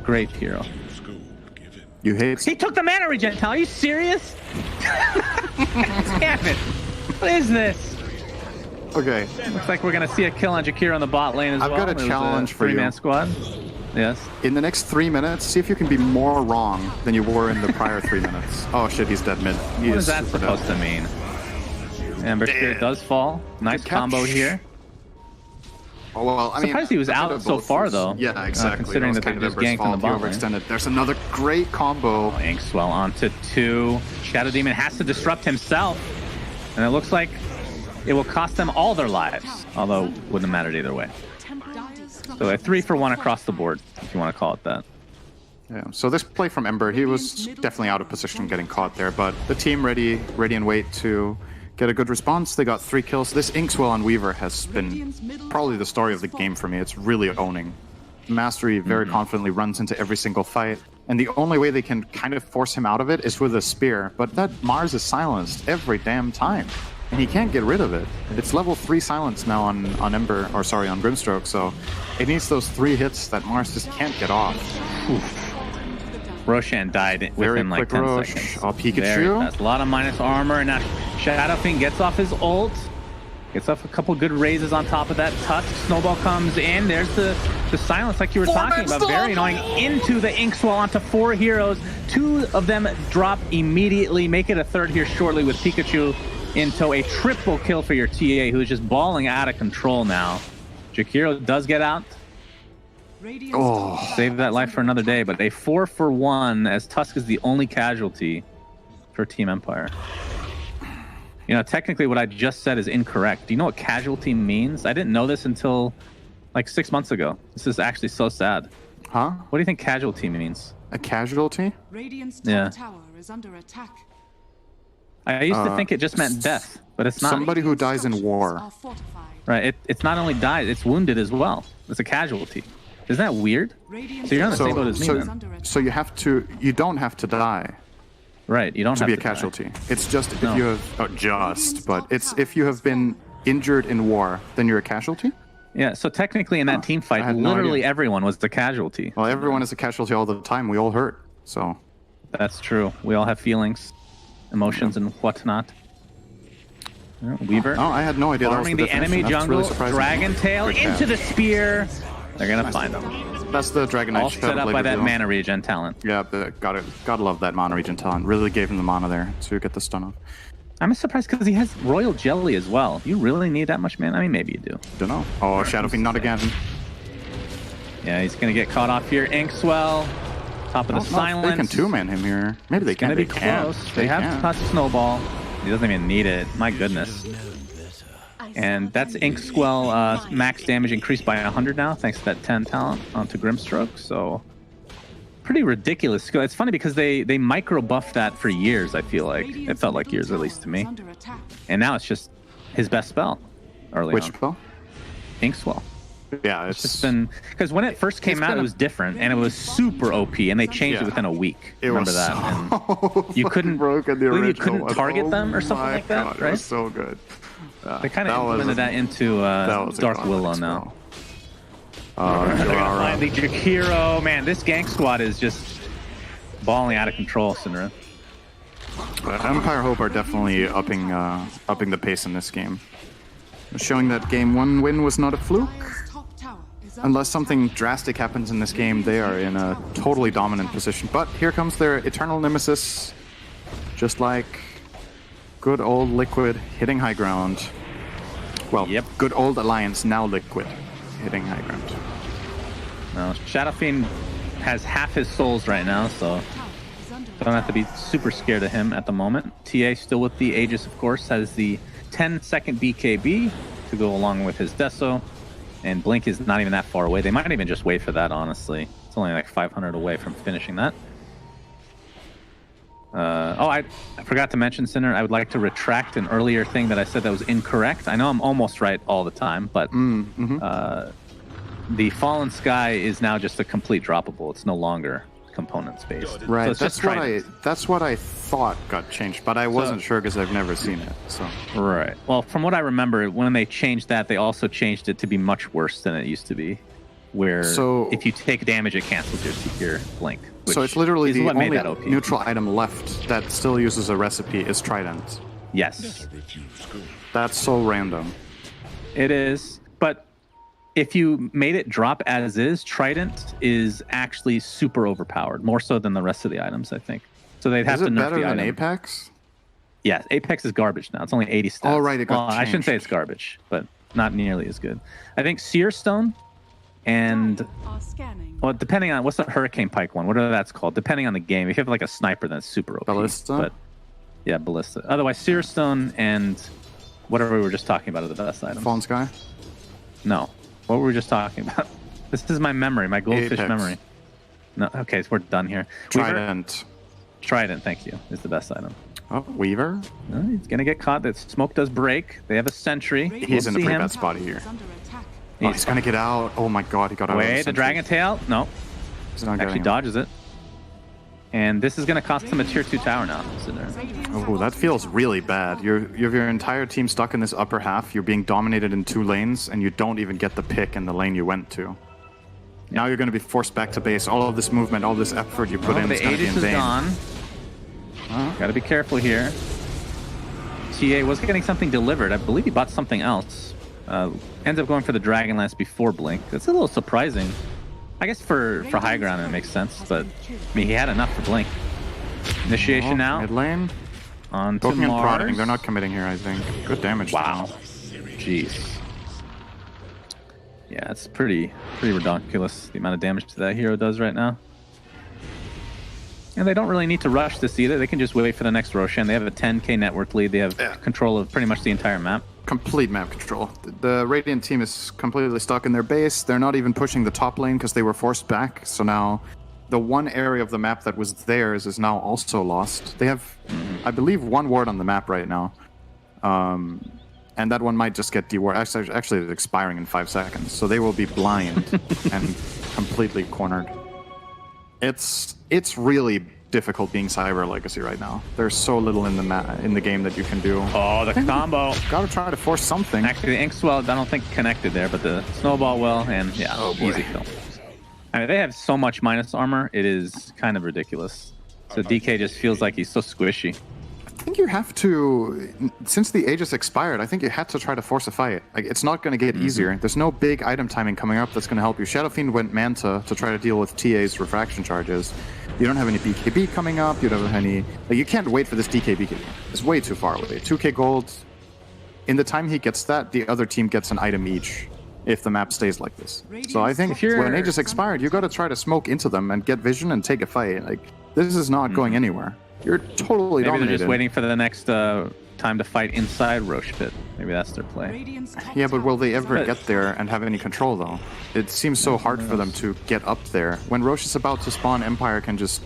Speaker 5: Great hero.
Speaker 6: you hate.
Speaker 5: He took the mana regen. Are you serious? Damn it! What is this?
Speaker 6: Okay,
Speaker 5: Looks like we're gonna see a kill on Jakiro on the bot lane as
Speaker 6: I've
Speaker 5: well.
Speaker 6: got a
Speaker 5: It was
Speaker 6: challenge for you.
Speaker 5: 3-man squad. Yes.
Speaker 6: in the next 3 minutes, see if you can be more wrong than you were in the prior 3 minutes. Oh shit, he's dead mid. He
Speaker 5: What
Speaker 6: is
Speaker 5: is that
Speaker 6: super
Speaker 5: supposed
Speaker 6: dead.
Speaker 5: to mean? Ember Spirit does fall. Nice
Speaker 6: Good catch.
Speaker 5: combo here.
Speaker 6: Oh, well, I mean,
Speaker 5: Surprised he was
Speaker 6: kind
Speaker 5: out
Speaker 6: of
Speaker 5: so
Speaker 6: both
Speaker 5: far,
Speaker 6: was-
Speaker 5: though,
Speaker 6: Yeah, exactly.
Speaker 5: considering
Speaker 6: was
Speaker 5: that they
Speaker 6: kind of
Speaker 5: just
Speaker 6: Ember's
Speaker 5: ganked in the
Speaker 6: fault. He
Speaker 5: bot lane.
Speaker 6: overextended. There's another great combo.
Speaker 5: Inkswell onto 2. Shadow Demon has to disrupt himself. And it looks like it will cost them all their lives. Although, wouldn't have mattered either way. So a 3 for 1 across the board, if you want to call it that.
Speaker 6: Yeah. So this play from Ember, he was definitely out of position getting caught there, but the team ready and wait to get a good response. They got 3 kills. This Inkswell on Weaver has been probably the story of the game for me. It's really owning. Mastery very confidently runs into every single fight, and the only way they can kind of force him out of it is with a spear, but that Mars is silenced every damn time, and he can't get rid of it. It's level 3 silence now on Ember, or sorry, on Grimstroke, so it needs those 3 hits that Mars just can't get off.
Speaker 5: Roshan died
Speaker 6: Very
Speaker 5: within like
Speaker 6: quick
Speaker 5: 10
Speaker 6: Rosh.
Speaker 5: seconds.
Speaker 6: Oh, Pikachu.
Speaker 5: Very fast. A lot of minus armor, and now Shadow Fiend gets off his ult. Gets off a couple good raises on top of that. Tusk, Snowball comes in. There's the silence like you were talking about. Very annoying. Into the Inkswell onto 4 heroes. 2 of them drop immediately. Make it a 3rd here shortly with Pikachu in tow. A triple kill for your TA, who's just balling out of control now. Jakiro does get out.
Speaker 6: Oh,
Speaker 5: Save that life for another day, but a 4 for 1 as Tusk is the only casualty for Team Empire. You know, technically what I just said is incorrect. Do you know what casualty means? I didn't know this until like 6 months ago. This is actually so sad.
Speaker 6: huh?
Speaker 5: What do you think casualty means?
Speaker 6: A casualty?
Speaker 4: Radiant's
Speaker 5: Yeah.
Speaker 4: top tower is under attack.
Speaker 5: I used to think it just meant death, but it's not.
Speaker 6: Somebody who dies in war.
Speaker 4: Are fortified.
Speaker 5: Right, it's not only died, it's wounded as well. It's a casualty. Isn't that weird?
Speaker 4: Radiant's
Speaker 5: So you're on the
Speaker 6: So,
Speaker 5: same boat as me
Speaker 6: so,
Speaker 5: then.
Speaker 6: so you don't have to die
Speaker 5: Right, you don't
Speaker 6: to
Speaker 5: have
Speaker 6: be a
Speaker 5: to die.
Speaker 6: casualty. It's just if
Speaker 5: No.
Speaker 6: you have, but it's if you have been injured in war, then you're a casualty?
Speaker 5: Yeah, so technically in that team
Speaker 6: I
Speaker 5: fight,
Speaker 6: had no
Speaker 5: literally
Speaker 6: idea.
Speaker 5: everyone was the casualty.
Speaker 6: Well, everyone is a casualty all the time. We all hurt. So,
Speaker 5: That's true. We all have feelings, emotions, and whatnot. Yeah, Weaver
Speaker 6: oh, I had no idea that was
Speaker 5: farming
Speaker 6: the
Speaker 5: the enemy
Speaker 6: definition. That's
Speaker 5: jungle.
Speaker 6: really surprising.
Speaker 5: Dragon Tail
Speaker 6: Good
Speaker 5: into
Speaker 6: catch.
Speaker 5: the spear. They're gonna find them.
Speaker 6: That's the Dragon Knight
Speaker 5: All set up by that mana regen talent.
Speaker 6: Yeah, gotta love that mana regen talent. Really gave him the mana there to get the stun off.
Speaker 5: I'm surprised because he has Royal Jelly as well. You really need that much mana? I mean, maybe you do.
Speaker 6: Don't know. Oh, Shadow Fiend, not again.
Speaker 5: Yeah, he's gonna get caught off here. Inkswell, top of the silence.
Speaker 6: They can two-man him here. Maybe they
Speaker 5: It's gonna
Speaker 6: can't.
Speaker 5: be
Speaker 6: They can.
Speaker 5: close. They have
Speaker 6: can.
Speaker 5: Tusk Snowball. He doesn't even need it. My goodness. And that's Inkswell max damage increased by 100 now, thanks to that 10 talent onto Grimstroke. So pretty ridiculous skill. It's funny because they micro buffed that for years. I feel like it felt like years, at least to me.
Speaker 4: Under attack.
Speaker 5: And now it's just his best spell early
Speaker 6: Which
Speaker 5: on.
Speaker 6: spell?
Speaker 5: Inkswell.
Speaker 6: Yeah,
Speaker 5: It's been because when it first came out, it was different and it was super OP, and they changed
Speaker 6: Yeah.
Speaker 5: it within a week.
Speaker 6: It
Speaker 5: Remember
Speaker 6: was
Speaker 5: that?
Speaker 6: so
Speaker 5: And you couldn't
Speaker 6: broken the
Speaker 5: I believe you
Speaker 6: original
Speaker 5: couldn't
Speaker 6: one.
Speaker 5: target them or something
Speaker 6: my
Speaker 5: like that,
Speaker 6: God,
Speaker 5: right?
Speaker 6: It was so good.
Speaker 5: They kind of
Speaker 6: That was-
Speaker 5: implemented that into
Speaker 6: that was a
Speaker 5: Dark
Speaker 6: godlike
Speaker 5: Willow
Speaker 6: spell.
Speaker 5: now. They're gonna
Speaker 6: Jarara.
Speaker 5: find the Jakiro. Man, this gank squad is just balling out of control, Syndra.
Speaker 6: Empire Hope are definitely upping the pace in this game, showing that game 1 win was not a fluke.
Speaker 4: Radiant's top tower is under
Speaker 6: Unless something drastic happens in this game, they are in a totally dominant position. But here comes their eternal nemesis, just like good old Liquid hitting high ground. Well,
Speaker 5: Yep.
Speaker 6: good old Alliance, now Liquid, hitting high ground.
Speaker 5: No, Shadow Fiend has half his souls right now, so
Speaker 4: tower is under
Speaker 5: don't have to be super scared of him at the moment. TA still with the Aegis, of course, has the 10-second BKB to go along with his Deso. And Blink is not even that far away. They might even just wait for that, honestly. It's only like 500 away from finishing that. I forgot to mention, Sinner, I would like to retract an earlier thing that I said that was incorrect. I know I'm almost right all the time, but the Fallen Sky is now just a complete droppable. It's no longer components based.
Speaker 6: Right,
Speaker 5: So it's just Trident.
Speaker 6: that's what I thought got changed, but I wasn't sure because I've never seen it. So
Speaker 5: Right. Well, from what I remember, when they changed that, they also changed it to be much worse than it used to be, where
Speaker 6: So-
Speaker 5: if you take damage, it cancels your Blink. Which
Speaker 6: it's literally
Speaker 5: is
Speaker 6: the
Speaker 5: what made
Speaker 6: only
Speaker 5: that OP.
Speaker 6: neutral item left that still uses a recipe is Trident.
Speaker 5: Yes,
Speaker 6: That's so random.
Speaker 5: it is. But if you made it drop as is, Trident is actually super overpowered, more so than the rest of the items, I think. So they'd have
Speaker 6: Is
Speaker 5: to
Speaker 6: it
Speaker 5: nerf
Speaker 6: better
Speaker 5: the
Speaker 6: than
Speaker 5: item.
Speaker 6: Apex?
Speaker 5: Yes, Apex is garbage now. It's only 80 stats.
Speaker 6: Oh, right, it got
Speaker 5: Well, I shouldn't say
Speaker 6: changed.
Speaker 5: it's garbage, but not nearly as good. I think Seer Stone and
Speaker 4: Are scanning.
Speaker 5: well, depending on what's the Hurricane Pike one, whatever that's called, depending on the game. If you have like a sniper, that's super OP.
Speaker 6: Ballista?
Speaker 5: But yeah, Ballista. Otherwise, Seer Stone and whatever we were just talking about are the best items.
Speaker 6: Fallen Sky.
Speaker 5: No, what were we just talking about? This is my memory, my goldfish
Speaker 6: Apex.
Speaker 5: memory. No, okay, so we're done here. Weaver?
Speaker 6: Trident.
Speaker 5: Trident, thank you, is the best item.
Speaker 6: Oh, Weaver.
Speaker 5: He's gonna get caught. That smoke does break. They have a sentry.
Speaker 6: He's in a
Speaker 5: See
Speaker 6: pretty
Speaker 5: him.
Speaker 6: bad spot here.
Speaker 4: Is under attack.
Speaker 6: Oh, he's gonna get out. Oh my god, he got out. of
Speaker 5: Wait, the
Speaker 6: sentry.
Speaker 5: Dragon Tail? No,
Speaker 6: He's not
Speaker 5: actually
Speaker 6: getting him.
Speaker 5: dodges it. And this is gonna cost him a tier 2 tower now.
Speaker 6: Oh, that feels really bad. You have your entire team stuck in this upper half. You're being dominated in 2 lanes, and you don't even get the pick in the lane you went to. Now you're going to be forced back to base. All of this movement, all this effort you put in
Speaker 5: The
Speaker 6: is going to be
Speaker 5: Aegis
Speaker 6: in
Speaker 5: is
Speaker 6: vain.
Speaker 5: gone. Gotta be careful here. TA was getting something delivered. I believe he bought something else. Ends up going for the Dragonlance before Blink. That's a little surprising. I guess for high ground it makes sense, but I mean he had enough for Blink. Initiation now
Speaker 6: Mid lane.
Speaker 5: on to
Speaker 6: Poking and prodding.
Speaker 5: Mars.
Speaker 6: They're not committing here, I think. Good damage.
Speaker 5: Wow. Jeez. Yeah, it's pretty ridiculous the amount of damage that that hero does right now. And they don't really need to rush this either. They can just wait for the next Roshan. They have a 10k network lead. They have control of pretty much the entire map.
Speaker 6: Complete map control. The Radiant team is completely stuck in their base. They're not even pushing the top lane because they were forced back. So now the one area of the map that was theirs is now also lost. They have, I believe, 1 ward on the map right now. And that one might just get dewarded. Actually, it's expiring in 5 seconds. So they will be blind and completely cornered. It's really difficult being Cyber Legacy right now. There's so little in the game that you can do.
Speaker 5: Oh, the combo.
Speaker 6: Gotta try to force something.
Speaker 5: Actually, the Inkswell, I don't think connected there, but the Snowball well, and yeah, easy kill. I mean, they have so much minus armor, it is kind of ridiculous. So DK just feels like he's so squishy.
Speaker 6: I think you have to, since the Aegis expired, I think you had to try to force a fight. Like, it's not going to get easier. There's no big item timing coming up that's going to help you. Shadow Fiend went Manta to try to deal with TA's refraction charges. You don't have any BKB coming up. You don't have any... Like, you can't wait for this DK. It's way too far away. 2k gold. In the time he gets that, the other team gets an item each if the map stays like this. So I think when Aegis expired, you got to try to smoke into them and get vision and take a fight. Like, this is not going anywhere. You're totally
Speaker 5: Maybe
Speaker 6: dominated.
Speaker 5: they're just waiting for the next time to fight inside Roche Pit. Maybe that's their play.
Speaker 4: Radiant's top
Speaker 6: Yeah, but will they ever
Speaker 5: But-
Speaker 6: get there and have any control, though? It seems so hard for them to get up there. When Roche is about to spawn, Empire can just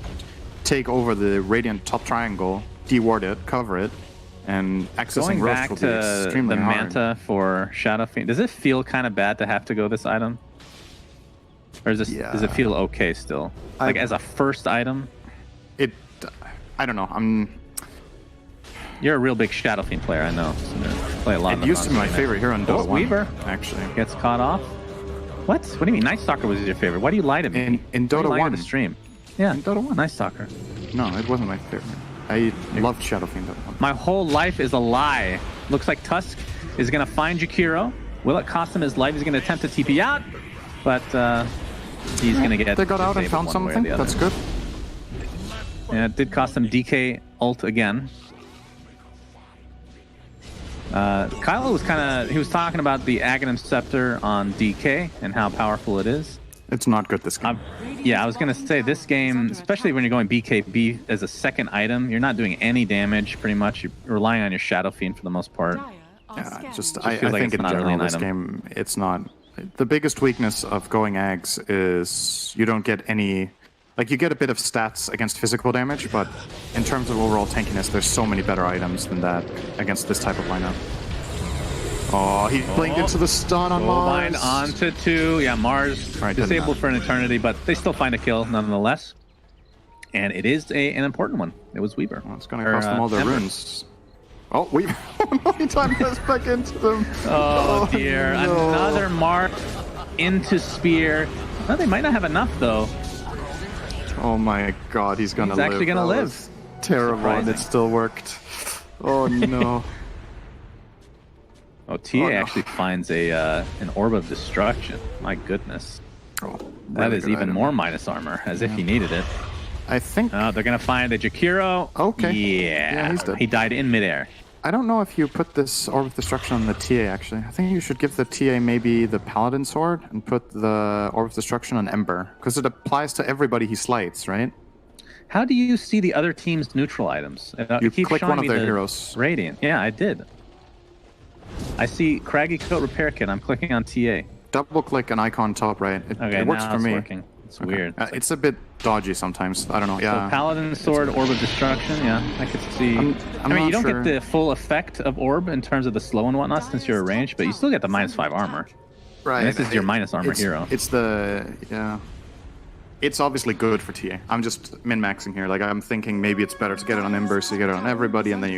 Speaker 6: take over the Radiant top triangle, deward it, cover it, and accessing
Speaker 5: Going
Speaker 6: Roche
Speaker 5: back
Speaker 6: will be
Speaker 5: to
Speaker 6: extremely
Speaker 5: the
Speaker 6: hard.
Speaker 5: Manta for Shadow Fiend, does it feel kind of bad to have to go this item? Or is this, does it feel okay still? Like as a first item?
Speaker 6: I don't know.
Speaker 5: You're a real big Shadow Fiend player, I know. So you play a lot.
Speaker 6: It used to be my favorite hero in Dota 1.
Speaker 5: Weaver
Speaker 6: Actually.
Speaker 5: gets caught off. What? What do you mean? Night Stalker was your favorite? Why do you lie to me?
Speaker 6: In
Speaker 5: Why do you
Speaker 6: Dota
Speaker 5: lie to
Speaker 6: 1.
Speaker 5: the stream. Yeah,
Speaker 6: In Dota 1.
Speaker 5: Night Stalker.
Speaker 6: No, it wasn't my favorite. I loved Shadow Fiend Dota 1.
Speaker 5: My whole life is a lie. Looks like Tusk is going to find Jakiro. Will it cost him his life? He's going to attempt to TP out, but he's going to get.
Speaker 6: They got out and
Speaker 5: disabled
Speaker 6: found
Speaker 5: one way or
Speaker 6: something.
Speaker 5: the other.
Speaker 6: That's good.
Speaker 5: Yeah, it did cost him DK ult again. Kylo was he was talking about the Aghanim Scepter on DK and how powerful it is.
Speaker 6: It's not good this game.
Speaker 5: Yeah, I was going to say this game, especially when you're going BKB as a second item, you're not doing any damage pretty much. You're relying on your Shadow Fiend for the most part.
Speaker 4: Dire are
Speaker 6: Yeah,
Speaker 4: scanning.
Speaker 6: just
Speaker 5: Just
Speaker 6: I
Speaker 5: feels like
Speaker 6: think
Speaker 5: it's
Speaker 6: in
Speaker 5: not really
Speaker 6: general
Speaker 5: an
Speaker 6: this
Speaker 5: item.
Speaker 6: game it's not. The biggest weakness of going Ags is you don't get any. Like, you get a bit of stats against physical damage, but in terms of overall tankiness, there's so many better items than that against this type of lineup. Oh, he blinked into the stun on Mars.
Speaker 5: Goldmine onto 2. Yeah, Mars
Speaker 6: Alright, doesn't
Speaker 5: disabled
Speaker 6: matter.
Speaker 5: for an eternity, but they still find a kill nonetheless. And it is an important one. It was Weaver.
Speaker 6: Well, it's going to cost them all their
Speaker 5: Ember.
Speaker 6: runes. Oh, we oh no, he timed us back into them.
Speaker 5: Oh dear,
Speaker 6: no.
Speaker 5: another mark into Spear. No, they might not have enough though.
Speaker 6: Oh my god, he's going to
Speaker 5: He's
Speaker 6: live.
Speaker 5: actually gonna
Speaker 6: That
Speaker 5: live.
Speaker 6: was terrible, and it
Speaker 5: Surprising.
Speaker 6: still worked. Oh no.
Speaker 5: Oh, TA
Speaker 6: no.
Speaker 5: actually finds an Orb of Destruction. My goodness.
Speaker 6: Oh,
Speaker 5: That
Speaker 6: really
Speaker 5: is
Speaker 6: good
Speaker 5: even
Speaker 6: item.
Speaker 5: more minus armor, as if he needed it.
Speaker 6: I think
Speaker 5: They're gonna find a Jakiro.
Speaker 6: Okay.
Speaker 5: Yeah.
Speaker 6: Yeah, he's dead.
Speaker 5: He died in midair.
Speaker 6: I don't know if you put this Orb of Destruction on the TA, actually. I think you should give the TA maybe the Paladin Sword and put the Orb of Destruction on Ember. Because it applies to everybody he slights, right?
Speaker 5: How do you see the other team's neutral items?
Speaker 6: You
Speaker 5: It keeps
Speaker 6: click
Speaker 5: showing
Speaker 6: one of
Speaker 5: me
Speaker 6: their
Speaker 5: the
Speaker 6: heroes.
Speaker 5: Radiant. Yeah, I did. I see Craggy Coat Repair Kit. I'm clicking on TA.
Speaker 6: Double click an icon top right.
Speaker 5: Okay,
Speaker 6: it works
Speaker 5: now
Speaker 6: for
Speaker 5: it's
Speaker 6: me.
Speaker 5: working. It's weird.
Speaker 6: It's a bit dodgy sometimes. I don't know. Yeah.
Speaker 5: So Paladin Sword, Orb of Destruction. Yeah, I could see.
Speaker 6: I'm
Speaker 5: I mean,
Speaker 6: not
Speaker 5: you don't
Speaker 6: sure.
Speaker 5: get the full effect of Orb in terms of the slow and whatnot since you're ranged, but you still get the -5 armor.
Speaker 6: Right.
Speaker 5: And this is your minus armor hero.
Speaker 6: It's the It's obviously good for TA. I'm just min-maxing here. Like I'm thinking maybe it's better to get it on Ember, so you get it on everybody, and then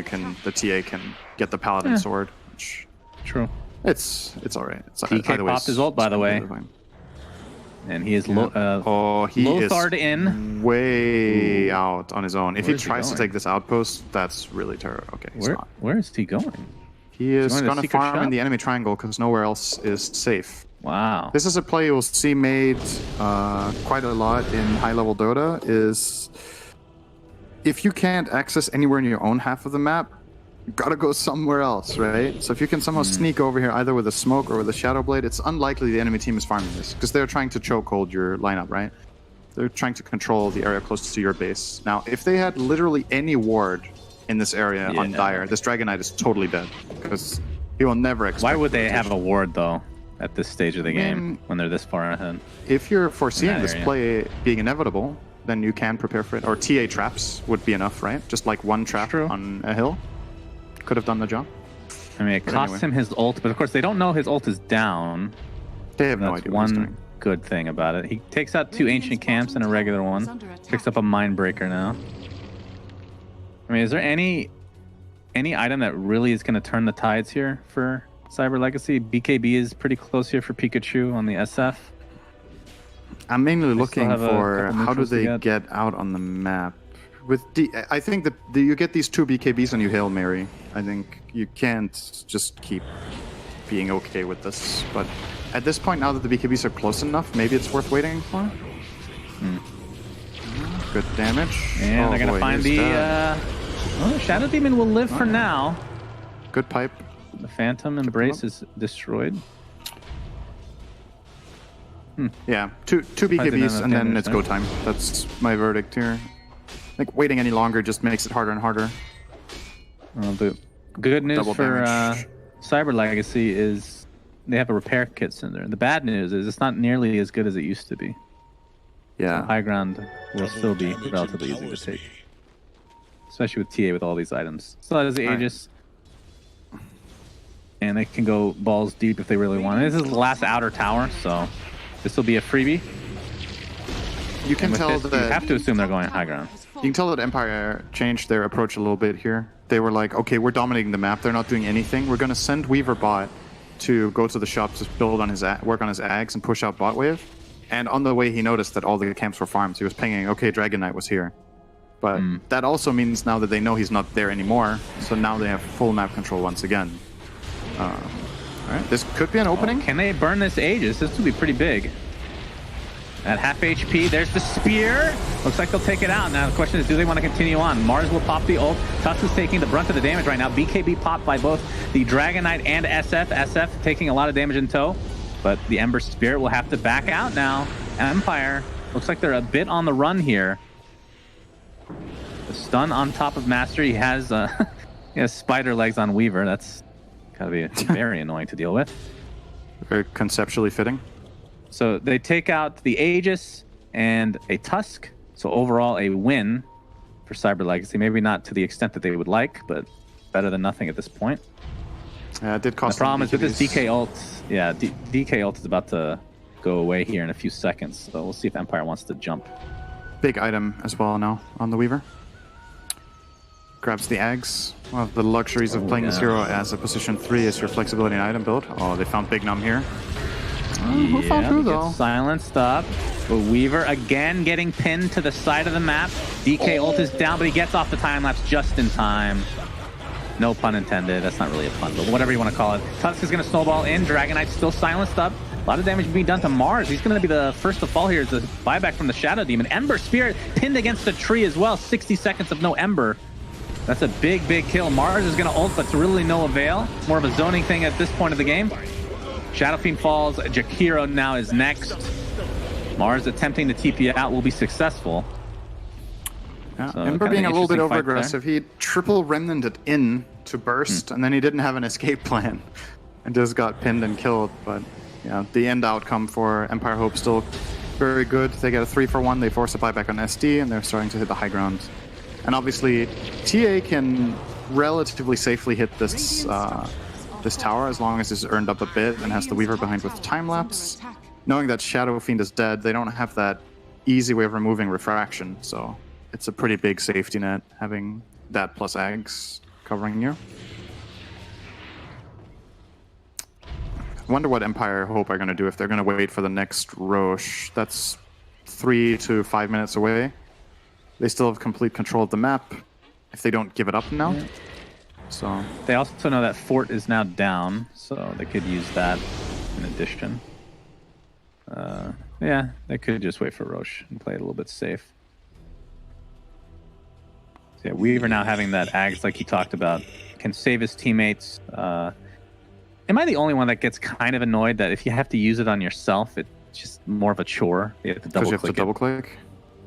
Speaker 6: the TA can get the Paladin Sword. Which
Speaker 5: True.
Speaker 6: it's all right. It's
Speaker 5: DK
Speaker 6: either way,
Speaker 5: popped his ult, by the way.
Speaker 6: fine.
Speaker 5: And he is
Speaker 6: He
Speaker 5: Lothard
Speaker 6: is
Speaker 5: in.
Speaker 6: way out on his own. If he
Speaker 5: Where's he
Speaker 6: tries to
Speaker 5: going?
Speaker 6: take this outpost, that's really terrible. Okay, he's not.
Speaker 5: Where is he going?
Speaker 6: He is
Speaker 5: going to
Speaker 6: gonna
Speaker 5: secret
Speaker 6: farm in
Speaker 5: shop?
Speaker 6: the enemy triangle because nowhere else is safe.
Speaker 5: Wow.
Speaker 6: This is a play you'll see made quite a lot in high-level Dota, is if you can't access anywhere in your own half of the map, you gotta go somewhere else, right? So if you can somehow sneak over here either with a smoke or with a Shadow Blade, it's unlikely the enemy team is farming this, because they're trying to chokehold your lineup, right? They're trying to control the area close to your base. Now, if they had literally any ward in this area on Dire, this Dragon Knight is totally dead, because he will never expect...
Speaker 5: Why would they
Speaker 6: rotation.
Speaker 5: have a ward, though, at this stage of the game
Speaker 6: mean-
Speaker 5: when they're this far ahead?
Speaker 6: If you're foreseeing
Speaker 5: that
Speaker 6: this
Speaker 5: area.
Speaker 6: play being inevitable, then you can prepare for it. Or TA traps would be enough, right? Just like one trap
Speaker 5: True.
Speaker 6: on a hill could have done the job.
Speaker 5: I mean, it
Speaker 6: But
Speaker 5: costs
Speaker 6: anyway.
Speaker 5: him his ult, but of course they don't know his ult is down.
Speaker 6: They have no
Speaker 5: That's
Speaker 6: idea what he's
Speaker 5: one
Speaker 6: doing.
Speaker 5: good thing about it. He takes out 2 Ancient Camps and a regular one. Picks up a Mindbreaker now. I mean, is there any item that really is going to turn the tides here for Cyber Legacy? BKB is pretty close here for Pikachu on the SF.
Speaker 6: I'm mainly
Speaker 5: still
Speaker 6: looking
Speaker 5: have a
Speaker 6: for
Speaker 5: couple
Speaker 6: how do
Speaker 5: neutrals to
Speaker 6: they get out on the map. I think that you get these 2 BKBs and you Hail Mary. I think you can't just keep being okay with this. But at this point, now that the BKBs are close enough, maybe it's worth waiting for. Good damage.
Speaker 5: And
Speaker 6: Oh
Speaker 5: they're going to
Speaker 6: boy,
Speaker 5: find
Speaker 6: he's
Speaker 5: the...
Speaker 6: dead.
Speaker 5: Shadow Demon will live for now.
Speaker 6: Good pipe.
Speaker 5: The Phantom Embrace is destroyed.
Speaker 6: Yeah, two
Speaker 5: didn't
Speaker 6: BKBs
Speaker 5: have
Speaker 6: and then
Speaker 5: damage
Speaker 6: it's
Speaker 5: there.
Speaker 6: go time. That's my verdict here. Like waiting any longer just makes it harder and harder.
Speaker 5: The good news
Speaker 6: Double
Speaker 5: for
Speaker 6: damage.
Speaker 5: Cyber Legacy is they have a repair kit in there. The bad news is it's not nearly as good as it used to be.
Speaker 6: Yeah.
Speaker 5: High ground will still be relatively easy to take, especially with TA with all these items. So there's the
Speaker 6: Right.
Speaker 5: Aegis, and they can go balls deep if they really want. This is the last outer tower, so this will be a freebie.
Speaker 6: You can
Speaker 5: With
Speaker 6: tell
Speaker 5: this, you
Speaker 6: that
Speaker 5: have to assume they're going high ground.
Speaker 6: you can tell that Empire changed their approach a little bit here. They were like, okay, we're dominating the map. They're not doing anything. We're gonna send Weaver bot to go to the shop to build on his work on his ags and push out bot wave. And on the way, he noticed that all the camps were farmed. So he was pinging, okay, Dragon Knight was here. But that also means now that they know he's not there anymore. So now they have full map control once again. All right, this could be an opening.
Speaker 5: Can they burn this Aegis? This would be pretty big. At half HP, there's the spear. Looks like they'll take it out. Now the question is, do they want to continue on? Mars will pop the ult. Tusk is taking the brunt of the damage right now. BKB popped by both the Dragon Knight and SF. SF taking a lot of damage in tow. But the Ember Spirit will have to back out now. Empire looks like they're a bit on the run here. The stun on top of Master. He has spider legs on Weaver. That's gotta be very annoying to deal with.
Speaker 6: Very conceptually fitting.
Speaker 5: So they take out the Aegis and a Tusk. So overall, a win for Cyber Legacy. Maybe not to the extent that they would like, but better than nothing at this point.
Speaker 6: Yeah, it did
Speaker 5: The
Speaker 6: cost.
Speaker 5: problem is
Speaker 6: them
Speaker 5: with this
Speaker 6: BKBs.
Speaker 5: DK ult. Yeah, DK ult is about to go away here in a few seconds. So we'll see if Empire wants to jump.
Speaker 6: Big item as well now on the Weaver. Grabs the Ags. One of the luxuries of playing this hero as a position 3 is your flexibility in item build. Oh, they found Big Num here. Who found
Speaker 5: Yeah,
Speaker 6: who,
Speaker 5: they get
Speaker 6: though?
Speaker 5: silenced up. But Weaver again getting pinned to the side of the map. DK ult is down, but he gets off the time lapse just in time. No pun intended. That's not really a pun, but whatever you want to call it. Tusk is going to snowball in. Dragon Knight's still silenced up. A lot of damage being done to Mars. He's going to be the first to fall here as a buyback from the Shadow Demon. Ember Spirit pinned against a tree as well. 60 seconds of no Ember. That's a big, big kill. Mars is going to ult, but to really no avail. More of a zoning thing at this point of the game. Shadow Fiend falls. Jakiro now is next. Mars attempting to TP out will be successful.
Speaker 6: Yeah,
Speaker 5: So
Speaker 6: Ember
Speaker 5: kinda
Speaker 6: being a little bit
Speaker 5: interesting fight
Speaker 6: over-aggressive. He triple remnanted in to burst, and then he didn't have an escape plan. And just got pinned and killed. But yeah, the end outcome for Empire Hope still very good. They get a 3-for-1. They force a buyback on SD, and they're starting to hit the high ground. And obviously, TA can relatively safely hit this this tower as long as it's earned up a bit and has the Weaver behind with time lapse. Knowing that Shadow Fiend is dead, they don't have that easy way of removing refraction, so it's a pretty big safety net having that plus Ags covering you. I wonder what Empire Hope are going to do if they're going to wait for the next Roche. That's 3 to 5 minutes away. They still have complete control of the map if they don't give it up now.
Speaker 5: Yeah.
Speaker 6: So
Speaker 5: They also know that Fort is now down, so they could use that in addition. Yeah, they could just wait for Roche and play it a little bit safe. So yeah, Weaver now having that Ags like he talked about can save his teammates. Am I the only one that gets kind of annoyed that if you have to use it on yourself, it's just more of a chore? You have to
Speaker 6: because
Speaker 5: double
Speaker 6: you have to
Speaker 5: click
Speaker 6: double click.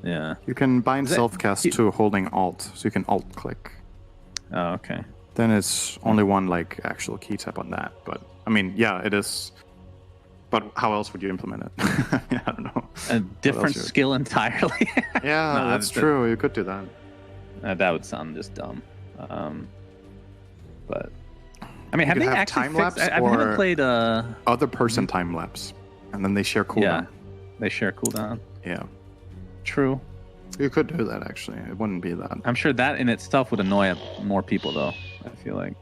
Speaker 5: Yeah.
Speaker 6: You can bind
Speaker 5: Is it-
Speaker 6: self-cast to holding Alt, so you can Alt click.
Speaker 5: Oh, okay.
Speaker 6: Then it's only one like actual key tap on that. But I mean, yeah, it is. But how else would you implement it? Yeah, I don't know.
Speaker 5: A different
Speaker 6: you-
Speaker 5: skill entirely.
Speaker 6: Yeah,
Speaker 5: No,
Speaker 6: that's true. You could do that.
Speaker 5: That would sound just dumb. But I mean, have
Speaker 6: could
Speaker 5: they
Speaker 6: have
Speaker 5: actually
Speaker 6: time
Speaker 5: fixed?
Speaker 6: lapse
Speaker 5: I've never
Speaker 6: or-
Speaker 5: played.
Speaker 6: Other person time lapse, and then they share cooldown.
Speaker 5: Yeah, they share cooldown.
Speaker 6: Yeah,
Speaker 5: True.
Speaker 6: you could do that actually. It wouldn't be that.
Speaker 5: I'm sure that in itself would annoy more people, though. I feel like.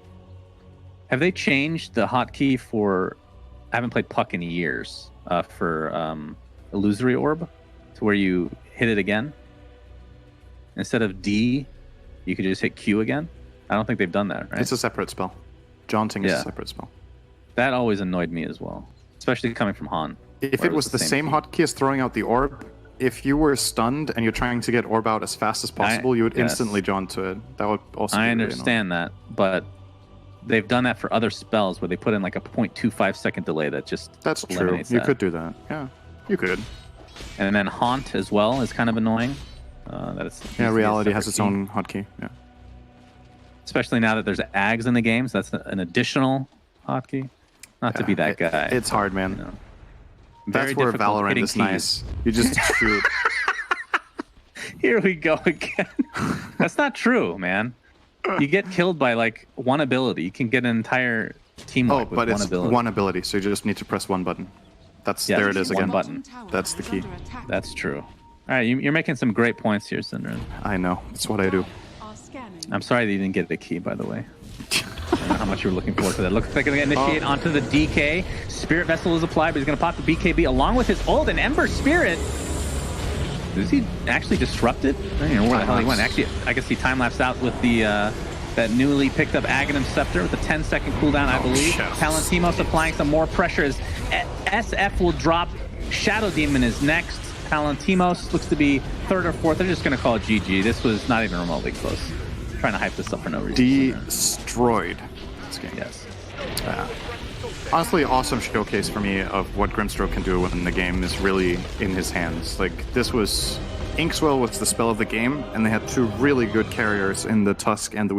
Speaker 5: Have they changed the hotkey for? I haven't played Puck in years. For Illusory Orb, to where you hit it again. Instead of D, you could just hit Q again. I don't think they've done that, right?
Speaker 6: It's a separate spell. Jaunting is
Speaker 5: Yeah.
Speaker 6: a separate spell.
Speaker 5: That always annoyed me as well, especially coming from Han.
Speaker 6: If
Speaker 5: where
Speaker 6: it was the same hotkey as throwing out the orb, if you were stunned and you're trying to get orb out as fast as possible, you would
Speaker 5: yes.
Speaker 6: instantly jaunt to it. That would also.
Speaker 5: I
Speaker 6: be really annoying.
Speaker 5: understand that, but they've done that for other spells where they put in like a 0.25 second delay that just
Speaker 6: That's true.
Speaker 5: eliminates
Speaker 6: You
Speaker 5: that.
Speaker 6: could do that. Yeah, you could.
Speaker 5: And then Haunt as well is kind of annoying. That it's
Speaker 6: Yeah,
Speaker 5: needs to be a
Speaker 6: reality has
Speaker 5: separate
Speaker 6: its
Speaker 5: key.
Speaker 6: own hotkey. Yeah.
Speaker 5: Especially now that there's Ags in the game, so that's an additional hotkey. Not to be that guy.
Speaker 6: It's hard, man.
Speaker 5: you know.
Speaker 6: That's
Speaker 5: Very
Speaker 6: where
Speaker 5: difficult
Speaker 6: Valorant
Speaker 5: hitting
Speaker 6: is
Speaker 5: keys.
Speaker 6: nice. You just shoot.
Speaker 5: Here we go again. That's not true, man. You get killed by like one ability. You can get an entire team
Speaker 6: Oh,
Speaker 5: wipe with
Speaker 6: but
Speaker 5: one
Speaker 6: it's
Speaker 5: ability.
Speaker 6: one ability, so you just need to press one button. That's
Speaker 5: Yeah,
Speaker 6: there it is
Speaker 5: one
Speaker 6: again.
Speaker 5: button.
Speaker 6: That's the key.
Speaker 5: That's true. All right, you're making some great points here, Syndrome.
Speaker 6: I know. That's what I do.
Speaker 4: Are scanning.
Speaker 5: I'm sorry that you didn't get the key, by the way. I don't know how much you were looking forward to that. Looks like they're going to initiate onto the DK. Spirit Vessel is applied, but he's going to pop the BKB along with his ult and Ember Spirit. Is he actually disrupted? I don't even know where the hell he went. Actually, I guess he time-lapsed out with the that newly picked up Aghanim Scepter with a 10-second cooldown, I believe.
Speaker 6: shit.
Speaker 5: Palantimos applying some more pressure as SF will drop. Shadow Demon is next. Palantimos looks to be third or fourth. They're just going to call it GG. This was not even remotely close. Trying to hype this up for no reason.
Speaker 6: Destroyed this game.
Speaker 5: Yes.
Speaker 6: Honestly, awesome showcase for me of what Grimstroke can do when the game is really in his hands. Like, this was... Inkswell was the spell of the game, and they had two really good carriers in the Tusk and the